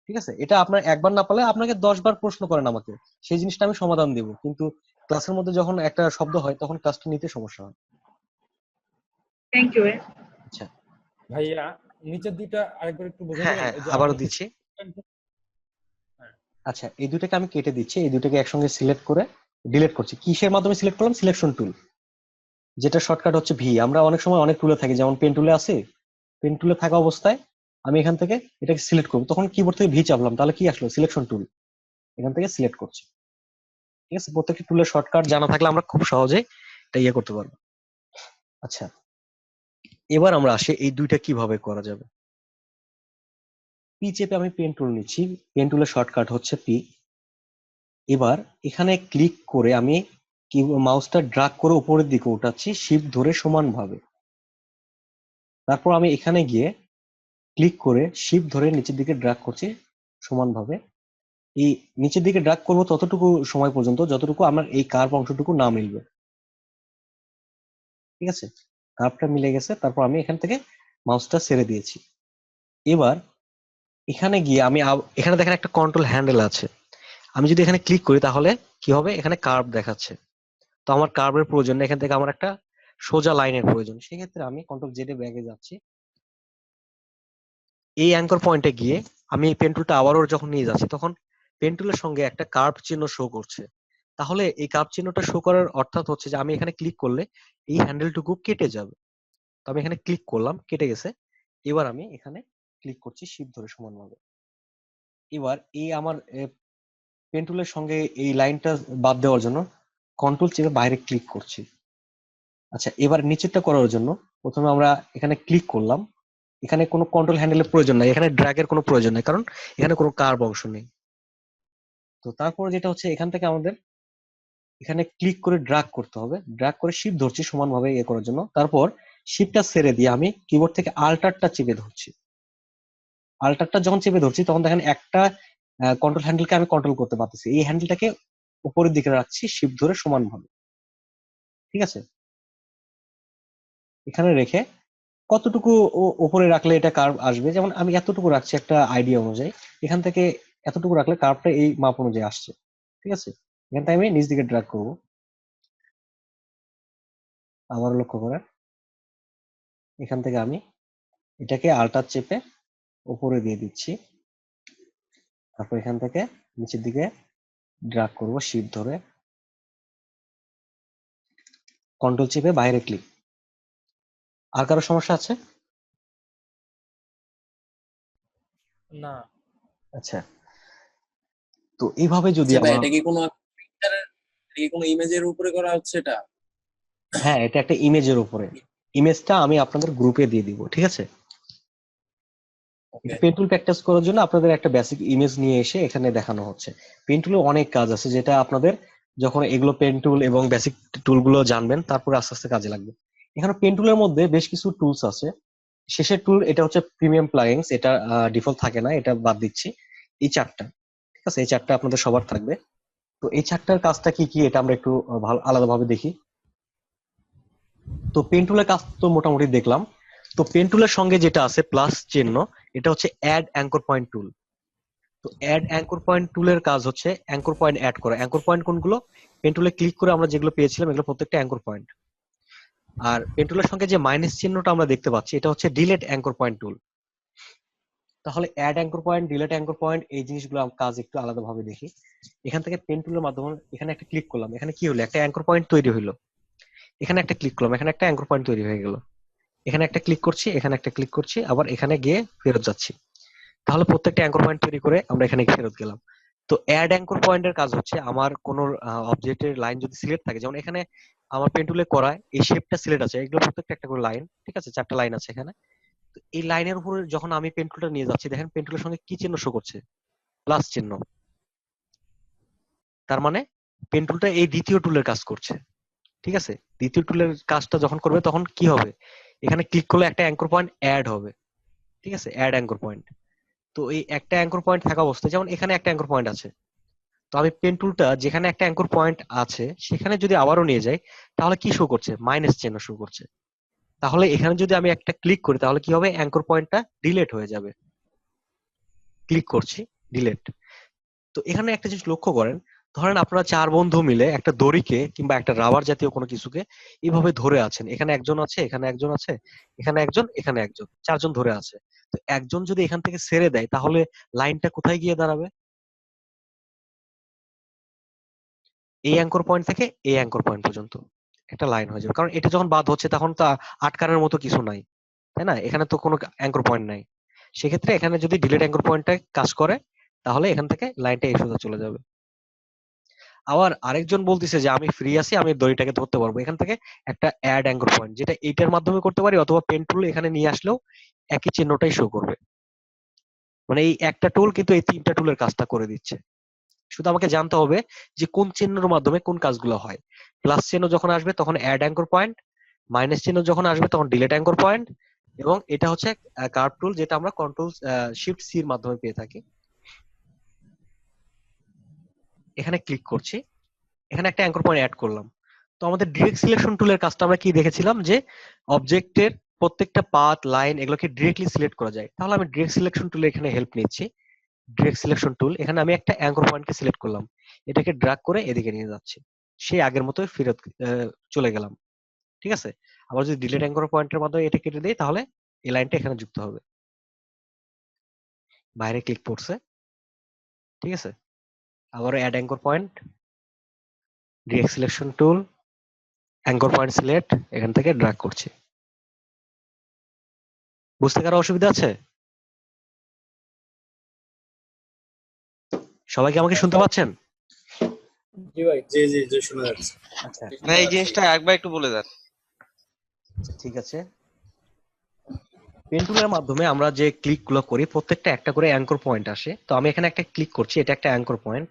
ঠিক আছে, এটা আপনার একবার না পারলে আপনাকে 10 বার প্রশ্ন করেন আমাকে, সেই জিনিসটা আমি সমাধান দিব, কিন্তু ক্লাসের মধ্যে যখন একটা শব্দ হয় তখন ক্লাসটা নিতে সমস্যা হয়। Thank you. আচ্ছা, ভাইয়া নিচের দুইটা আরেকবার একটু বোঝাই হ্যাঁ দিবেন, হ্যাঁ ওই যে আবারও আপনি দিচ্ছি। হ্যাঁ, আচ্ছা, এই দুটাকে আমি কেটে দিচ্ছি, এই দুটাকে একসঙ্গে সিলেক্ট করে ডিলিট করছি। কিসের মাধ্যমে সিলেক্ট করলাম? সিলেকশন টুল, যেটা শর্টকাট হচ্ছে ভি। আমরা অনেক সময় অনেক টুলে থাকি, যেমন পেন টুলে আছে, পেন টুলে থাকা অবস্থায় আমি এখান থেকে এটাকে সিলেক্ট করবো, তখন কিবোর্ড থেকে ভি চাপলাম, তাহলে কি আসলো? Selection tool. এখান থেকে সিলেক্ট করছি। ঠিক আছে, প্রত্যেকটি টুলের শর্টকাট জানা থাকলে আমরা খুব সহজে এটা ইয়ে করতে পারবো। আচ্ছা, এবার আমরা আসি এই দুইটা কিভাবে করা যাবে। পি চেপে আমি পেন টুল নিচ্ছি, পেন টুলের শর্টকাট হচ্ছে পি। এবার এখানে ক্লিক করে আমি কি মাউসটা ড্রাগ করে উপরের দিকে উঠাচ্ছি, শিফট ধরে সমানভাবে। তারপর আমি এখানে গিয়ে ক্লিক করে শিফট ধরে নিচের দিকে ড্রাগ করছি সমানভাবে। এই নিচের দিকে ড্রাগ করবো ততটুকু সময় পর্যন্ত যতটুকু আমার এই কার্ভ অংশটুকু না মিলবে। ঠিক আছে, কার্ভটা মিলে গেছে, তারপর আমি এখান থেকে মাউসটা ছেড়ে দিয়েছি। এবার এখানে গিয়ে আমি এখানে দেখেন একটা কন্ট্রোল হ্যান্ডেল আছে, আমি যদি এখানে ক্লিক করি তাহলে কি হবে? এখানে কার্ভ দেখাচ্ছে, তো আমার কার্ভের প্রয়োজন নেই, এখান থেকে আমার একটা সোজা লাইনের প্রয়োজন। সেক্ষেত্রে আমি কন্ট্রোল জেডে ব্যাগে যাচ্ছি, এই অ্যাঙ্কর পয়েন্টে গিয়ে আমি পেন টুলটা আবারও যখন নিয়ে যাচ্ছি তখন পেন টুলের সঙ্গে একটা কার্ভ চিহ্ন শো করছে। তাহলে এই কার্ভ চিহ্নটা শো করার অর্থাৎ হচ্ছে যে আমি এখানে ক্লিক করলে এই হ্যান্ডেলটুকু কেটে যাবে। তো আমি এখানে ক্লিক করলাম, কেটে গেছে। এবার আমি এখানে ক্লিক করছি শিফট ধরে সমানভাবে। এবার এই আমার পেন টুলের সঙ্গে এই লাইনটা বাদ দেওয়ার জন্য কন্ট্রোল চেপে বাইরে ক্লিক করছি। আচ্ছা, এবার নিচেরটা করার জন্য প্রথমে আমরা এখানে ক্লিক করলাম, এখানে কোনো কন্ট্রোল হ্যান্ডেলের প্রয়োজন নাই, এখানে ড্র্যাগের কোনো প্রয়োজন নাই, কারণ এখানে কোনো কার্ভ অংশ নেই। তো তারপর যেটা হচ্ছে এখান থেকে আমাদের এখানে ক্লিক করে ড্র্যাগ করতে হবে, ড্র্যাগ করে শিফট ধরছি সমানভাবে ইয়ে করার জন্য। তারপর শিফটটা ছেড়ে দিয়ে আমি কিবোর্ড থেকে আল্টারটা চেপে ধরছি। আল্টারটা যখন চেপে ধরছি তখন দেখেন একটা কন্ট্রোল হ্যান্ডেলকে আমি কন্ট্রোল করতে পারতেছি, এই হ্যান্ডেলটাকে উপরের দিকে রাখছি শিফট ধরে সমানভাবে। ঠিক আছে, এখানে রেখে কতটুকু উপরে রাখলে এটা কার্ভ আসবে, যেমন আমি এতটুকু রাখছি একটা আইডিয়া অনুযায়ী, এখান থেকে এতটুকু রাখলে কার্ভটা এই মাপ অনুযায়ী আসছে। ঠিক আছে, এখান থেকে আমি নিচ দিকে ড্র্যাগ করব, আবার লক্ষ্য করেন এখান থেকে আমি এটাকে আল্টার চেপে উপরে দিয়ে দিচ্ছি, তারপর এখান থেকে নিচের দিকে ড্র্যাগ করব শিফট ধরে, কন্ট্রোল চেপে বাইরে ক্লিক। আর কারো সমস্যা আছে? না আচ্ছা, তো এইভাবে যদি আচ্ছা ভাই, আমরা, এটা কি কোনো পিকচারের, এটা কি কোনো ইমেজের উপরে করা হচ্ছে এটা? হ্যাঁ এটা একটা ইমেজের উপরে, ইমেজটা আমি আপনাদের গ্রুপে দিয়ে দিব। ঠিক আছে, ওকে। পেন টুল প্র্যাকটিস করার জন্য আপনাদের একটা বেসিক ইমেজ নিয়ে এসে এখানে দেখানো হচ্ছে। পেন টুলে অনেক কাজ আছে যেটা আপনাদের যখন এগুলো পেন টুল এবং বেসিক টুলগুলো জানবেন তারপরে আস্তে আস্তে কাজে লাগবে। এখানে পেন টুলের মধ্যে বেশ কিছু টুলস আছে। শেষের টুল এটা হচ্ছে প্রিমিয়াম প্লাগইনস, এটা ডিফল্ট থাকে না, এটা বাদ দিচ্ছি। এই চারটা, ঠিক আছে, এই চারটা আপনাদের সবার থাকবে। তো এই চারটার কাজটা কি কি এটা আমরা একটু ভালো আলাদাভাবে দেখি। তো পেন টুলের কাজ তো মোটামুটি দেখলাম। তো পেন টুলের সঙ্গে যেটা আছে প্লাস চিহ্ন, এটা হচ্ছে অ্যাড অ্যাঙ্কর পয়েন্ট টুল। তো অ্যাড অ্যাঙ্কর পয়েন্ট টুলের কাজ হচ্ছে অ্যাঙ্কর পয়েন্ট অ্যাড করা। অ্যাঙ্কর পয়েন্ট কোনগুলো? পেন টুলে ক্লিক করে আমরা যেগুলো পেয়েছিলাম এগুলো প্রত্যেকটা অ্যাঙ্কর পয়েন্ট। আর পেন টুলের সঙ্গে যে মাইনাস চিহ্নটা আমরা দেখতে পাচ্ছি এটা হচ্ছে ডিলেট অ্যাঙ্কর পয়েন্ট টুল। তাহলে add anchor point, delete anchor point, এই জিনিসগুলো কাজ একটু আলাদাভাবে দেখি। এখান থেকে পেন টুলের মাধ্যমে এখানে একটা ক্লিক করলাম, এখানে কি হলো? একটা অ্যাঙ্কর পয়েন্ট তৈরি হলো। এখানে একটা ক্লিক করলাম, এখানে একটা অ্যাঙ্কর পয়েন্ট তৈরি হয়ে গেল। এখানে একটা ক্লিক করছি, এখানে একটা ক্লিক করছি, আবার এখানে গিয়ে ফেরত যাচ্ছি। তাহলে প্রত্যেকটা অ্যাঙ্কর পয়েন্ট তৈরি করে আমরা এখানে ফেরত গেলাম। তো অ্যাড অ্যাঙ্কর পয়েন্টের কাজ হচ্ছে আমার কোন অবজেক্টের লাইন যদি সিলেক্ট থাকে, যেমন এখানে আমার পেন টুলে করা এই শেপটা সিলেক্ট আছে, এগুলো প্রত্যেকটা একটা করে লাইন, ঠিক আছে, চারটা লাইন আছে এখানে। তো এই লাইনের উপরে যখন আমি পেন টুলটা নিয়ে যাচ্ছি দেখেন পেন টুলের সঙ্গে কি চিহ্ন শো করছে? প্লাস চিহ্ন। তার মানে পেন টুলটা এই দ্বিতীয় টুলের কাজ করছে, ঠিক আছে। দ্বিতীয় টুলের কাজটা যখন করবে তখন কি হবে, এখানে ক্লিক করলে একটা অ্যাঙ্কর পয়েন্ট অ্যাড হবে, ঠিক আছে, অ্যাড অ্যাঙ্কর পয়েন্ট। তো এই একটা অ্যাঙ্কর পয়েন্ট থাকা অবস্থায়, যেমন এখানে একটা অ্যাঙ্কর পয়েন্ট আছে, তো আমি পেন টুলটা যেখানে একটা অ্যাঙ্কর পয়েন্ট আছে সেখানে যদি আবারও নিয়ে যাই, তাহলে কি শো করছে, মাইনাস চিহ্ন শো করছে। তাহলে এখানে যদি আমি একটা ক্লিক করি তাহলে কি হবে, অ্যাঙ্কর পয়েন্টটা ডিলেট হয়ে যাবে। ক্লিক করছি, ডিলেট। তো এখানে একটা জিনিস লক্ষ্য করেন, ধরেন আপনারা 4 বন্ধু মিলে একটা দড়িকে কিংবা একটা রাবার জাতীয় কোনো কিছুকে এইভাবে ধরে আছেন, এখানে একজন আছে, এখানে একজন আছে, এখানে একজন, এখানে একজন, 4 জন ধরে আছে। তো একজন যদি এখান থেকে ছেড়ে দেয় তাহলে লাইনটা কোথায় গিয়ে দাঁড়াবে, এই অ্যাঙ্কর পয়েন্ট থেকে এই অ্যাঙ্কর পয়েন্ট পর্যন্ত একটা লাইন হয়ে যাবে, কারণ এটা যখন বাদ হচ্ছে তখন তো আটকানোর মতো কিছু নাই, তাই না, এখানে তো কোনো অ্যাঙ্কর পয়েন্ট নাই। সেক্ষেত্রে এখানে যদি ডিলিট অ্যাঙ্কর পয়েন্টটা কাজ করে তাহলে এখান থেকে লাইনটা এই সোজা চলে যাবে। আবার আরেকজন বলতেছে যে আমি ফ্রি আছি, আমি দড়িটাকে ধরতে পারবো, এখান থেকে একটা অ্যাড অ্যাঙ্কর পয়েন্ট, যেটা এইটার মাধ্যমে করতে পারি, অথবা পেন টুল এখানে নিয়ে আসলেও একই চিহ্নটাই শো করবে। মানে এই একটা টুল কিন্তু এই 3টা টুলের কাজটা করে দিচ্ছে। শুধু আমাকে জানতে হবে যে কোন চিহ্নের মাধ্যমে কোন কাজগুলো হয়। প্লাস চিহ্ন যখন আসবে তখন অ্যাড অ্যাঙ্কর পয়েন্ট, মাইনাস চিহ্ন যখন আসবে তখন ডিলিট অ্যাঙ্কর পয়েন্ট, এবং এটা হচ্ছে কার্ভ টুল, যেটা আমরা কন্ট্রোল শিফট সি এর মাধ্যমে পেয়ে থাকি। এখানে ক্লিক করছি, এখানে একটা অ্যাঙ্কর পয়েন্ট অ্যাড করলাম। তো আমাদের ডিরেক্ট সিলেকশন টুলের কাজটা আমরা কি দেখেছিলাম, যে অবজেক্টের প্রত্যেকটা পাথ, লাইন এগুলোকে ডিরেক্টলি সিলেক্ট করা যায়। তাহলে আমি ডিরেক্ট সিলেকশন টুলে এখানে হেল্প নিচ্ছি। ডিরেক্ট সিলেকশন টুল, এখানে আমি একটা অ্যাঙ্কর পয়েন্টকে সিলেক্ট করলাম, এটাকে ড্র্যাগ করে এদিকে নিয়ে যাচ্ছি, সেই আগের মতোই ফেরত চলে গেলাম, ঠিক আছে। আবার যদি ডিলিট অ্যাঙ্কর পয়েন্টের মাধ্যমে এটা কেটে দেই তাহলে এই লাইনটা এখানে যুক্ত হবে। বাইরে ক্লিক করছে, ঠিক আছে। আবার add anchor point, direct selection tool, anchor point select, এখান থেকে ড্র্যাগ করছি। বুঝতে কারো অসুবিধা আছে? সবাই কি আমাকে শুনতে পাচ্ছেন? জি ভাই, জি জি জি, শোনা যাচ্ছে। আচ্ছা ভাই এই জিনিসটা একবার একটু বলে দেন। ঠিক আছে। পেন টুলের মাধ্যমে আমরা যে ক্লিক গুলো করি প্রত্যেকটা একটা করে অ্যাঙ্কর পয়েন্ট আসে। তো আমি এখানে একটা ক্লিক করছি, এটা একটা অ্যাঙ্কর পয়েন্ট।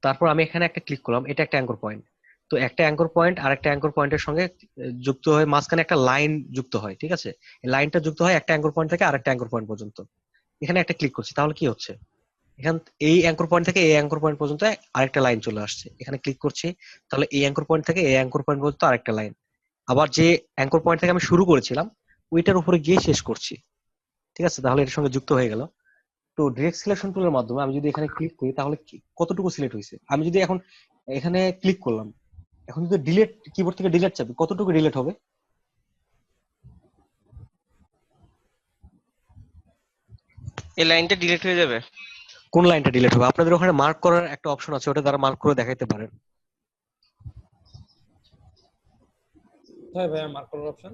তারপর আমি এখানে একটা ক্লিক করলাম, এটা একটা অ্যাঙ্কর পয়েন্ট। তো একটা অ্যাঙ্কর পয়েন্ট আর একটা অ্যাঙ্কর পয়েন্টের সঙ্গে যুক্ত হয়ে মাঝখানে একটা লাইন যুক্ত হয়, ঠিক আছে। এই লাইনটা যুক্ত হয় একটা অ্যাঙ্কর পয়েন্ট থেকে আরেকটা অ্যাঙ্কর পয়েন্ট পর্যন্ত। এখানে একটা ক্লিক করছি, তাহলে কি হচ্ছে, এখান এই অ্যাঙ্কর পয়েন্ট থেকে এই অ্যাঙ্কর পয়েন্ট পর্যন্ত আরেকটা লাইন চলে আসছে। এখানে ক্লিক করছি, তাহলে এই অ্যাঙ্কর পয়েন্ট থেকে এই অ্যাঙ্কর পয়েন্ট পর্যন্ত আরেকটা লাইন। আবার যে অ্যাঙ্কর পয়েন্ট থেকে আমি শুরু করেছিলাম ওইটার উপরে গিয়ে শেষ করছি, ঠিক আছে। তাহলে এর সঙ্গে যুক্ত হয়ে গেল। তো ডিরেক্ট সিলেকশন টুলের মাধ্যমে আমি যদি এখানে ক্লিক করি তাহলে কতটুকু সিলেক্ট হয়েছে, আমি যদি এখন এখানে ক্লিক করলাম, এখন যদি ডিলিট কিবোর্ড থেকে ডিলিট চাপি কতটুকু ডিলিট হবে, এই লাইনটা ডিলিট হয়ে যাবে। কোন লাইনটা ডিলিট হবে? আপনাদের ওখানে মার্ক করার একটা অপশন আছে, ওটা দ্বারা মার্ক করে দেখাইতে পারেন। কোথায় ভাই মার্ক করার অপশন?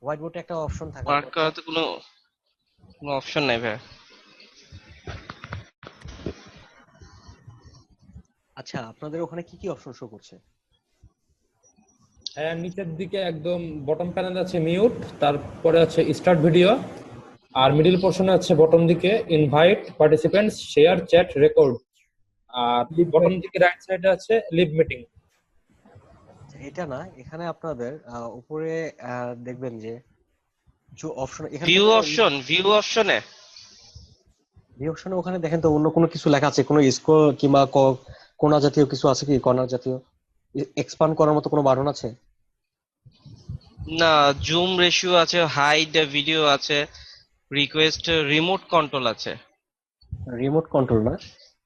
হোয়াইট বোর্ডে একটা অপশন থাকে। মার্ক করাতে কোনো অপশন নাই ভাই। আচ্ছা, আপনাদের ওখানে কি কি অপশন শো করছে? হ্যাঁ, নিচের দিকে একদম বটম প্যানেলে আছে মিউট, তারপরে আছে স্টার্ট ভিডিও, আর মিডল পোর্শনে আছে বটম দিকে invite participants, share, chat, record, আর বটম দিকে রাইট সাইডে আছে লিভ মিটিং। এটা না, এখানে আপনাদের উপরে দেখবেন যে অপশন, এখানে ভিউ অপশনে ভিউ অপশনে ওখানে দেখেন তো অন্য কোনো কিছু লেখা আছে, কোনো স্ক্রল কিংবা কোনা জাতীয় কিছু আছে কি, কর্নার জাতীয় এক্সপান্ড করার মতো কোনো বাটন আছে? না, জুম রেশিও আছে, হাইড ভিডিও আছে, রিকোয়েস্ট, রিমোট কন্ট্রোল আছে। রিমোট কন্ট্রোল না,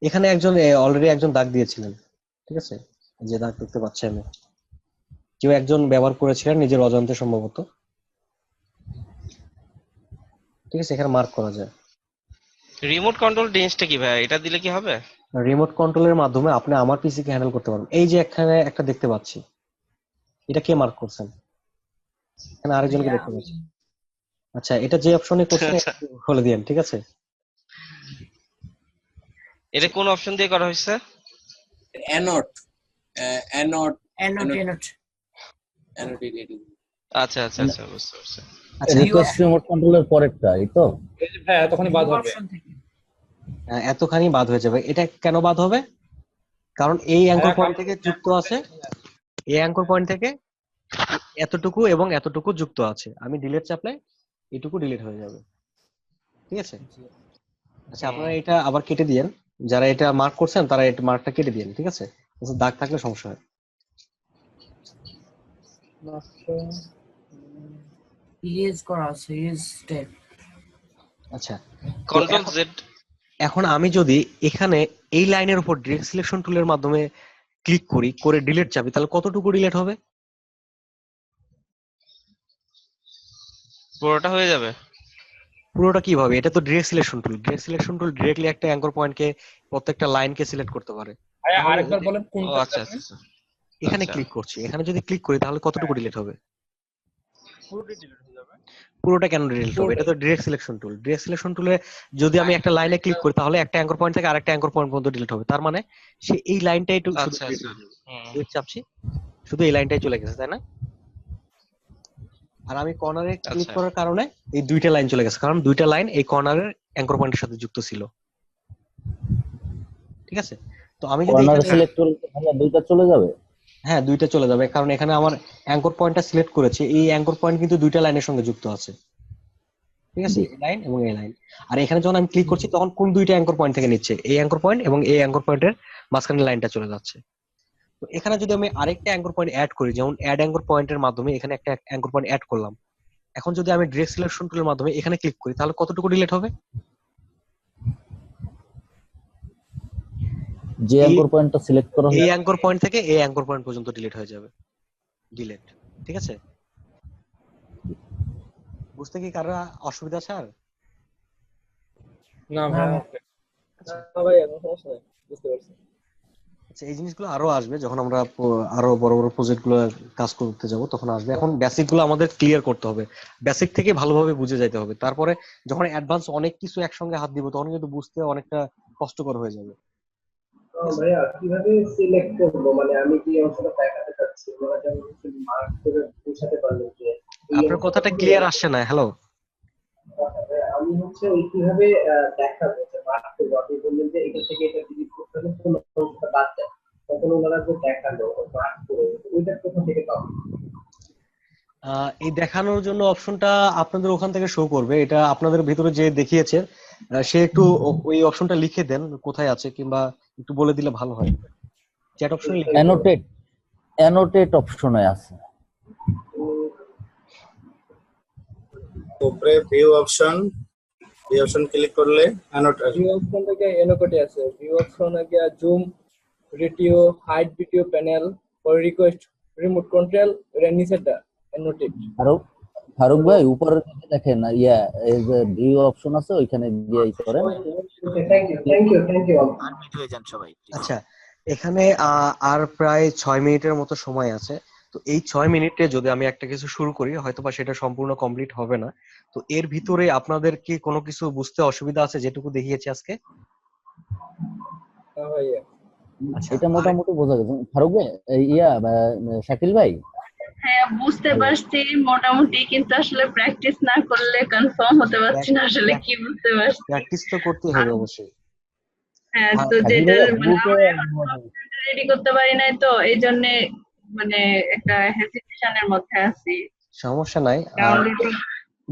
এখানে একজন অলরেডি একজন দাগ দিয়েছিলেন, ঠিক আছে, যে দাগ দেখতে পাচ্ছি আমি, কেউ একজন ব্যবহার করেছিলেন নিজের অজান্তে সম্ভবত, ঠিক আছে, এখানে মার্ক করা যায়। রিমোট কন্ট্রোল জিনিসটা কি ভাই, এটা দিলে কি হবে? রিমোট কন্ট্রোলের মাধ্যমে আপনি আমার পিসি কে হ্যান্ডেল করতে পারবেন। এই যে এখানে একটা দেখতে পাচ্ছি, এটা কে মার্ক করছেন? এখানে আরেকজনকে দেখতে পাচ্ছি। আচ্ছা, এটা যে অপশনে করছেন বলে দিয়েন, ঠিক আছে। এটা কোন অপশন দিয়ে করা হয়েছে? অ্যানোট অ্যানোট আচ্ছা আচ্ছা আচ্ছা, বুঝতে পারছি। আচ্ছা, রিকোয়েস্ট রিমোট কন্ট্রোলের পরেরটা, এই তো? হ্যাঁ, তখনই বাদ হবে। এতখানি বাদ হয়ে যাবে। এটা কেন বাদ হবে? কারণ এই অ্যাঙ্কর ভাইয়া পয়েন্ট থেকে যুক্ত আছে, এই অ্যাঙ্কর পয়েন্ট থেকে এতটুকু এবং এতটুকু যুক্ত আছে। আমি ডিলিট চাপলে এটুকু ডিলিট হয়ে যাবে। ঠিক আছে? আচ্ছা, আপনারা এটা আবার কেটে দিয়েন। যারা এটা মার্ক করছেন তারা এটা মার্কটা কেটে দিয়েন। ঠিক আছে? দাগ থাকলে সমস্যা হয়। ইরেজ করা আছে, ইরেজ স্টেপ। আচ্ছা, কন্ট্রোল জেড। এখন আমি যদি এখানে এই লাইনের উপর ডিরেক্ট সিলেকশন টুলের মাধ্যমে ক্লিক করি, করে ডিলিট চাপি, তাহলে কতটুকু ডিলিট হবে? পুরোটা হয়ে যাবে। পুরোটা কিভাবে? এটা তো ডিরেক্ট সিলেকশন টুল। ডিরেক্ট সিলেকশন টুল ডিরেক্টলি একটা অ্যাঙ্কর পয়েন্টকে, প্রত্যেকটা লাইনকে সিলেক্ট করতে পারে। ভাইয়া তাহলে আরেকবার বলেন ও কোনটা আচ্ছা আপনি? আচ্ছা আচ্ছা। এখানে আচ্ছা। ক্লিক করছি, এখানে যদি ক্লিক করি তাহলে কতটুকু ডিলিট হবে? পুরোটাই ডিলিট হয়ে যাবে। পুরোটা কেন ডিলিট হবে? এটা তো ডিরেক্ট সিলেকশন টুল। ডিরেক্ট সিলেকশন টুলে যদি আমি একটা লাইনে ক্লিক করি তাহলে একটা অ্যাঙ্কর পয়েন্ট থেকে আরেকটা অ্যাঙ্কর পয়েন্ট পর্যন্ত ডিলিট হবে। তার মানে সে এই লাইনটাই শুধু আচ্ছা ডিলিট আচ্ছা। হয়ে যাবে। হুম। ডিলিট চাপছি, শুধু এই লাইনটাই চলে গেছে, তাই না? আর আমি কর্নারে ক্লিক আচ্ছা। করার কারণে এই দুইটা লাইন চলে গেছে, কারণ দুইটা লাইন এই কর্নারের অ্যাঙ্কর পয়েন্টের সাথে যুক্ত ছিল। ঠিক আছে? তো আমি যদি কর্নার এখানে, সিলেক্ট করলে তাহলে দুইটা চলে যাবে। হ্যাঁ দুইটা চলে যাবে, কারণ এখানে আমার অ্যাঙ্কর পয়েন্টটা সিলেক্ট করেছি, এই অ্যাঙ্কর পয়েন্ট কিন্তু দুইটা লাইনের সঙ্গে যুক্ত আছে। ঠিক আছে? এই লাইন এবং এই লাইন। আর এখানে যখন আমি ক্লিক করছি তখন কোন দুইটা অ্যাঙ্কর পয়েন্ট থেকে নিচ্ছে? এই অ্যাঙ্কর পয়েন্ট এবং এই অ্যাঙ্কর পয়েন্টের মাঝখানে লাইনটা চলে যাচ্ছে। তো এখানে যদি আমি আরেকটা অ্যাঙ্কর পয়েন্ট অ্যাড করি, যেমন অ্যাড অ্যাঙ্কর পয়েন্টের মাধ্যমে এখানে একটা অ্যাঙ্কর পয়েন্ট অ্যাড করলাম, এখন যদি আমি ডিরেক্ট সিলেকশন টুলের মাধ্যমে এখানে ক্লিক করি তাহলে কতটুকু ডিলিট হবে? যে অ্যাঙ্কর পয়েন্টটা সিলেক্ট করা এই হয়েছে অ্যাঙ্কর পয়েন্ট থেকে এই অ্যাঙ্কর পয়েন্ট পর্যন্ত ডিলিট হয়ে যাবে। ডিলিট। ঠিক আছে? বুঝতে কি কারো অসুবিধা আছে আর? না ভাইয়া, আচ্ছা, ভাইয়া কোনো সমস্যা নাই, বুঝতে পারছি। আচ্ছা, এই জিনিসগুলো আরো আসবে যখন আমরা আরো বড় বড় প্রজেক্ট গুলো কাজ করতে যাব, তখন আসবে। এখন বেসিক গুলো আমাদের ক্লিয়ার করতে হবে, বেসিক থেকে ভালোভাবে বুঝে যাইতে হবে। তারপরে যখন অ্যাডভান্স অনেক কিছু একসঙ্গে হাত দিব তখন কিন্তু বুঝতে অনেকটা কষ্টকর হয়ে যাবে। ভাইয়া কিভাবে সিলেক্ট করবো, মানে আমি যে অংশটা দেখাতে চাচ্ছি ওরা যেমন মার্ক করে বোঝাতে পারলো যে এই আপনার অংশটা কথাটা পুরো ক্লিয়ার আসছে না। হ্যালো, আমি হচ্ছে ওই কিভাবে দেখাবো যে মার্ক করবো। আপনি বললেন যে এটা থেকে এটা ডিলিট করতে হলে কোন অংশটা বাদ যায়, তখন ওনারা যে দেখালো মার্ক করে ওইটা কোথা থেকে পাবো? এই দেখানোর জন্য অপশনটা আপনাদের ওখান থেকে শো করবে, এটা আপনাদের ভিতরে যে দেখিয়েছে সে একটু ওই অপশনটা লিখে দেন কোথায় আছে, কিংবা একটু বলে দিলে ভালো হয়। চ্যাট অপশনে লিখে দিন। অ্যানোটেট অপশনে আছে। উপরে ভিউ অপশন ক্লিক করলে অ্যানোটেট, ভিউ অপশন থেকে এনোকোটে আছে, ভিউ অপশনে গিয়ে zoom, radio, hide video panel, পর রিকোয়েস্ট, রিমোট কন্ট্রোল, এর নিচেটা এনোটেট। ফারুক ভাই উপরে দেখেন এই যে ভিউ অপশন আছে ওইখানে গিয়ে করেন। থ্যাংক ইউ আনমিউট হয়ে যান সবাই please। আচ্ছা, এখানে আর প্রায় 6 মিনিটের মতো সময় আছে। তো এই 6 মিনিটে যদি আমি একটা কিছু শুরু করি হয়তোবা সেটা সম্পূর্ণ কমপ্লিট হবে না। তো এর ভিতরে আপনাদের কি কোনো কিছু বুঝতে অসুবিধা আছে যেটুকু দেখিয়েছি আজকে? ভাইয়া আচ্ছা, এটা মোটামুটি বোঝা গেছে। ফারুক ভাই শাকিল ভাই, হ্যাঁ বুঝতে পারছি মোটামুটি, কিন্তু আসলে প্র্যাকটিস না করলে কনফার্ম হতে পারছি না আসলে কি বুঝতে পারছি। প্র্যাকটিস তো করতেই হবে অবশ্যই। হ্যাঁ, তো শাকিল যেটা ভাই মানে গ্রুপে রেডি করতে পারি নাই, তো এই জন্য মানে একটা হেজিটেশনের মধ্যে আছি। সমস্যা নাই। ডাউনলোড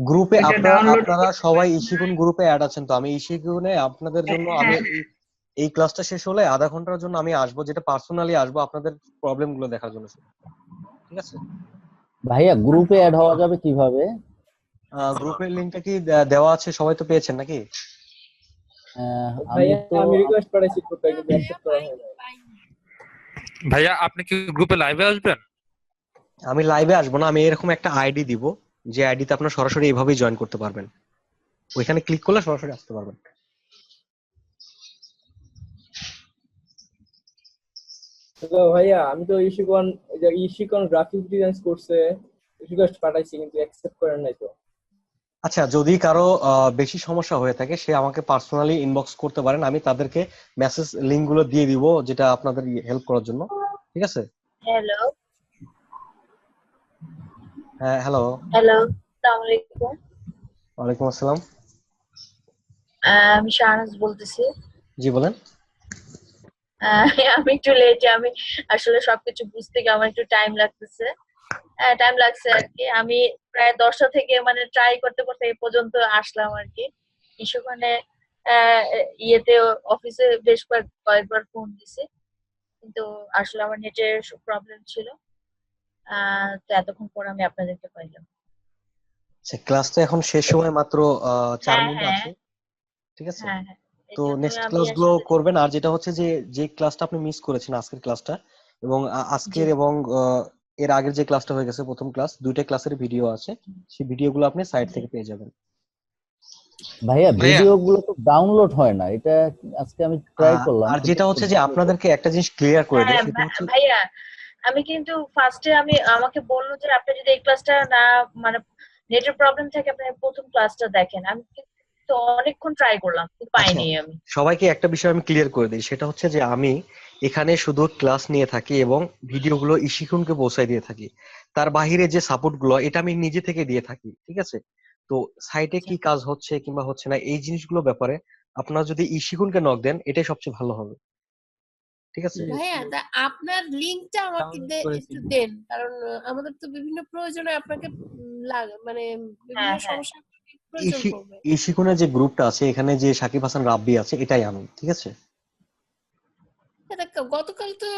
গ্রুপে এটা আপনারা ডাউনলোড আপনারা সবাই ইশিকুন গ্রুপে অ্যাড আছেন তো? আমি ইশিকুনে আপনাদের জন্য আমি হ্যাঁ এই ক্লাসটা শেষ হলে আধা ঘন্টার জন্য আমি আসবো, যেটা পার্সোনালি আসবো আপনাদের প্রবলেম গুলো দেখার জন্য। ঠিক আছে? ভাইয়া গ্রুপে অ্যাড হওয়া যাবে কিভাবে? গ্রুপের লিংকটা কি দেওয়া আছে? সবাই তো পেয়েছেন নাকি? আমি রিকোয়েস্ট করেছি গ্রুপে, কিন্তু অ্যাকসেপ্ট করা হয়নি। ভাইয়া আপনি কি গ্রুপে লাইভে আসবেন? আমি লাইভে আসবো না, আমি এরকম একটা আইডি দিব, যে আইডিতে আপনারা সরাসরি এইভাবেই জয়েন করতে পারবেন। ওইখানে ক্লিক করলে সরাসরি আসতে পারবেন। তো ভাইয়া আমি তো ইশিকন গ্রাফিক ডিজাইন কোর্সে রিকোয়েস্ট পাঠাইছি কিন্তু অ্যাকসেপ্ট করেন নাই তো। আচ্ছা, যদি কারো বেশি সমস্যা হয়ে থাকে সে আমাকে পার্সোনালি ইনবক্স করতে পারেন, আমি তাদেরকে মেসেজ লিংক গুলো দিয়ে দিব যেটা আপনাদের হেল্প করার জন্য। ঠিক আছে? হ্যালো হ্যাঁ, হ্যালো, আসসালামু আলাইকুম। ওয়ালাইকুম আসসালাম। আমি শাহনাজ বলতেছি। জি বলেন। আমি একটু লেটে, আমি আসলে সবকিছু বুঝতে গিয়ে আমার একটু টাইম লাগতেছে। টাইম লাগছে আর কি। আমি প্রায় 10টা থেকে মানে ট্রাই করতে করতে এই পর্যন্ত আসলাম আর কি। কিছুক্ষণে ইয়েতে অফিসে বেশ কয়েকবার ফোন দিছি, কিন্তু আসলে আমার নেটের প্রবলেম ছিল। তো এতক্ষণ পর আমি আপনাদেরকে পাইলাম। আচ্ছা, ক্লাস তো এখন শেষ সময় মাত্র 4 হ্যাঁ মিনিট হ্যাঁ আছে, ঠিক আছে? হ্যাঁ হ্যাঁ, এই তো জন্যই নেক্সট আমি ক্লাসগুলো আসলে। করবেন। আর যেটা হচ্ছে যে যে ক্লাসটা আপনি মিস করেছেন আজকের ক্লাসটা এবং জি আজকের এবং এর আগের যে ক্লাসটা হয়ে গেছে প্রথম ক্লাস, দুইটা ক্লাসের ভিডিও আছে, সেই ভিডিওগুলো আপনি সাইট জি। থেকে পেয়ে যাবেন। ভাইয়া ভাইয়া ভিডিও গুলো তো ডাউনলোড হয় না, এটা আজকে আমি ট্রাই করলাম আর কিন্তু যেটা হচ্ছে যে আপনাদেরকে একটা জিনিস ক্লিয়ার করে দেয়, হ্যাঁ সেটা হচ্ছে ভাইয়া, আমি কিন্তু ফার্স্টে আমাকে বললো যে আপনি যদি এই ক্লাসটা না মানে নেটের প্রবলেম থাকে আপনি প্রথম ক্লাসটা দেখেন। আমি কিন্তু অনেকক্ষণ ট্রাই করলাম কিন্তু আচ্ছা, পাইনি আমি। সবাইকে একটা বিষয় আমি ক্লিয়ার করে দিই, সেটা হচ্ছে যে আমি এখানে শুধু ক্লাস নিয়ে থাকি এবং ভিডিওগুলো ইশিকুনকে পৌঁছায় দিয়ে থাকি। তার বাহিরে যে সাপোর্ট গুলো এটা আমি নিজে থেকে দিয়ে থাকি, ঠিক আছে? তো সাইটে আচ্ছা কি কাজ হচ্ছে কিংবা হচ্ছে না এই জিনিসগুলো ব্যাপারে আপনারা যদি ইশিকুনকে নক দেন এটাই সবচেয়ে ভালো হবে, ঠিক আছে? ভাইয়া তা আপনার লিংকটা আমাকে একটু দেন, কারণ আমাদের তো বিভিন্ন প্রয়োজনে আপনাকে মানে বিভিন্ন হ্যাঁ হ্যাঁ সমস্যা প্রয়োজন ইশি পড়বে। ইশিকুনের যে গ্রুপটা আছে এখানে যে সাকিব হাসান রাব্বি আছে এটাই আমি, ঠিক আছে? গতকাল তো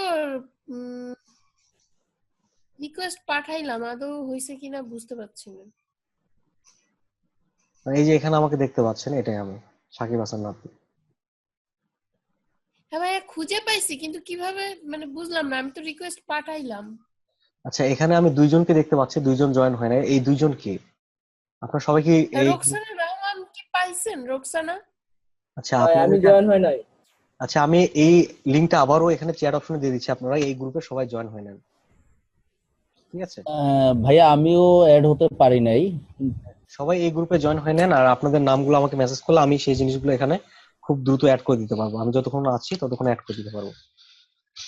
রিকোয়েস্ট পাঠাইলাম, আদৌ হয়েছে কিনা বুঝতে পারছি না। এই যে এখানে আমাকে দেখতে পাচ্ছেন, এটাই আমি, সাকিব হাসান রাব্বি। হ্যাঁ ভাইয়া খুঁজে পাইছি, কিন্তু কিভাবে মানে বুঝলাম না। আমি তো রিকোয়েস্ট পাঠাইলাম। আচ্ছা, এখানে আমি দুইজনকে দেখতে পাচ্ছি, দুইজন জয়েন হয় না। এই দুইজন কি? আপনারা সবাই কি এই রোকসানা রহমান কি পাইছেন? রোকসানা আচ্ছা ভাই আমি আপনাদেরকে জয়েন হয় নাই। আচ্ছা, আমি এই লিংকটা আবারও এখানে চ্যাট অপশনে দিয়ে দিচ্ছি, আপনারা এই গ্রুপে সবাই জয়েন হয়ে নেন, ঠিক আছে? ভাইয়া আমিও অ্যাড হতে পারি নাই। সবাই এই গ্রুপে জয়েন হয়ে নেন আর আপনাদের নামগুলো আমাকে মেসেজ করলে আমি সেই জিনিসগুলো এখানে খুব দ্রুত অ্যাড করে দিতে পারবো। আমি যতক্ষণ আছি ততক্ষণ অ্যাড করে দিতে পারবো।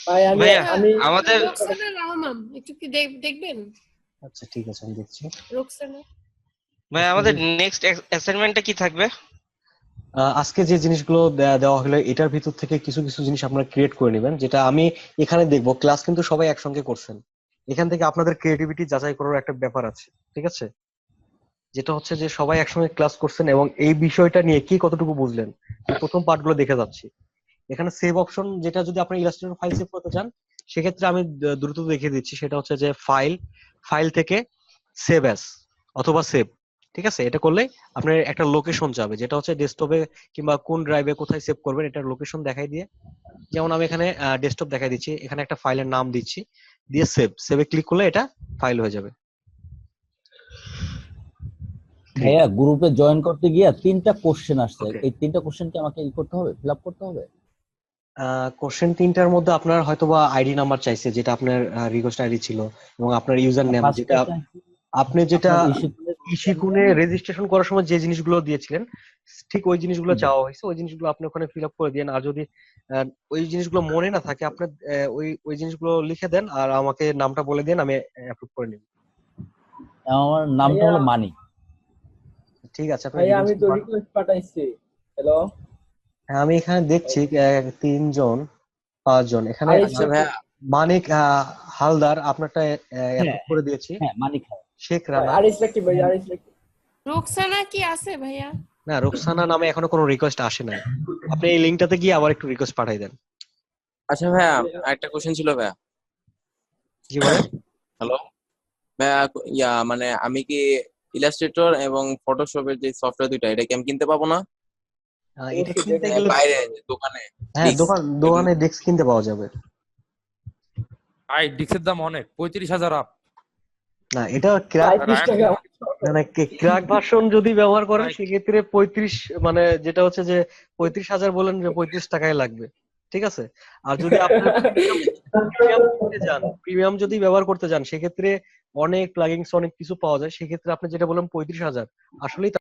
ভাই আমি ভাইয়া আমি আমাদের রোকসানা রহমান একটু কি দেখবেন? আচ্ছা ঠিক আছে, আমি দেখছি। রোকসানা ভাইয়া আমাদের নেক্সট অ্যাসাইনমেন্টটা কি থাকবে? আজকে যে জিনিসগুলো দেওয়া হলো এটার ভিতর থেকে কিছু কিছু জিনিস আপনারা ক্রিয়েট করে নেবেন, যেটা আমি এখানে দেখবো। ক্লাস কিন্তু সবাই একসঙ্গে করছেন, এখান থেকে আপনাদের ক্রিয়েটিভিটি যাচাই করার একটা ব্যাপার আছে, ঠিক আছে? যেটা হচ্ছে যে সবাই একসঙ্গে ক্লাস করছেন এবং এই বিষয়টা নিয়ে কি কতটুকু বুঝলেন, এই প্রথম পার্টগুলো দেখে যাচ্ছি। এখানে সেভ অপশন, যেটা যদি আপনি ইলাস্ট্রেটর ফাইল সেভ করতে চান সেক্ষেত্রে আমি দ্রুত দেখিয়ে দিচ্ছি। সেটা হচ্ছে যে ফাইল থেকে সেভ অ্যাজ অথবা সেভ, ঠিক আছে? এটা করলে আপনার একটা লোকেশন যাবে, যেটা হচ্ছে ডেস্কটপে কিংবা কোন ড্রাইভে কোথায় সেভ করবেন এটার লোকেশন দেখাই দিয়ে। যেমন আমি এখানে ডেস্কটপ দেখাই দিচ্ছি, এখানে একটা ফাইলের নাম দিচ্ছি, দিয়ে সেভে ক্লিক করলে এটা ফাইল হয়ে যাবে। ভাইয়া গ্রুপে জয়েন করতে গিয়ে 3টা কোশ্চেন আসছে, Okay. এই 3টা কোশ্চেন কি আমাকে করতে হবে, ফিল আপ করতে হবে? কোশ্চেন 3টার মধ্যে আপনার হয়তোবা আইডি নাম্বার চাইছে, যেটা আপনার রিকোয়েস্ট আইডি ছিল, এবং আপনার ইউজার নেম, যেটা আপনি যেটা ইশিকুনে রেজিস্ট্রেশন করার সময় যে জিনিসগুলো দিয়েছিলেন ঠিক ওই জিনিসগুলো চাওয়া হয়েছে। ওই জিনিসগুলো আপনি ওখানে ফিল আপ করে দেন। আর যদি ওই জিনিসগুলো মনে না থাকে আপনার ওই জিনিসগুলো লিখে দেন আর আমাকে নামটা বলে দেন, আমি অ্যাপ্রুভ করে নিব। আমার নামটা হলো মানিক। ঠিক আছে, আপনি ভাই আমি তো রিকোয়েস্ট পাঠাইছি। হ্যালো, হ্যাঁ আমি এখানে দেখছি 3 জন 5 জন এখানে। মানিক হালদার আপনারটা অ্যাপ্রুভ করে দিয়েছি। হ্যাঁ মানিক। শেখ রানা, আরিস রাকিব ভাই, আরিস রাকিব। রোকসানা কি আছে ভাইয়া? না, রোকসানা নামে এখনো কোনো রিকোয়েস্ট আসে নাই। আপনি এই লিংকটাতে গিয়ে আবার একটু রিকোয়েস্ট পাঠাই দেন। আচ্ছা ভাইয়া আরেকটা কোশ্চেন ছিল ভাইয়া। জি বলেন। হ্যালো ভাইয়া, মানে আমি কি ইলাস্ট্রেটর এবং ফটোশপের যে সফটওয়্যার দুইটা এটা কি আমি কিনতে পাবো না? এটা কিনতে গেলে বাইরে দোকানে? হ্যাঁ, দোকানে ডেস্ক কিনতে পাওয়া যাবে। ভাই ডিক্সের দাম অনেক, 35,000 আপ। না, এটা ক্র্যাক ভার্সন যদি ব্যবহার করেন সেক্ষেত্রে 35, মানে যেটা হচ্ছে যে 35,000 বলেন যে 35 টাকায় লাগবে, ঠিক আছে? আর যদি আপনার প্রিমিয়াম যদি ব্যবহার করতে যান সেক্ষেত্রে অনেক প্লাগিংস অনেক কিছু পাওয়া যায়। সেক্ষেত্রে আপনি যেটা বলেন 35,000 আসলেই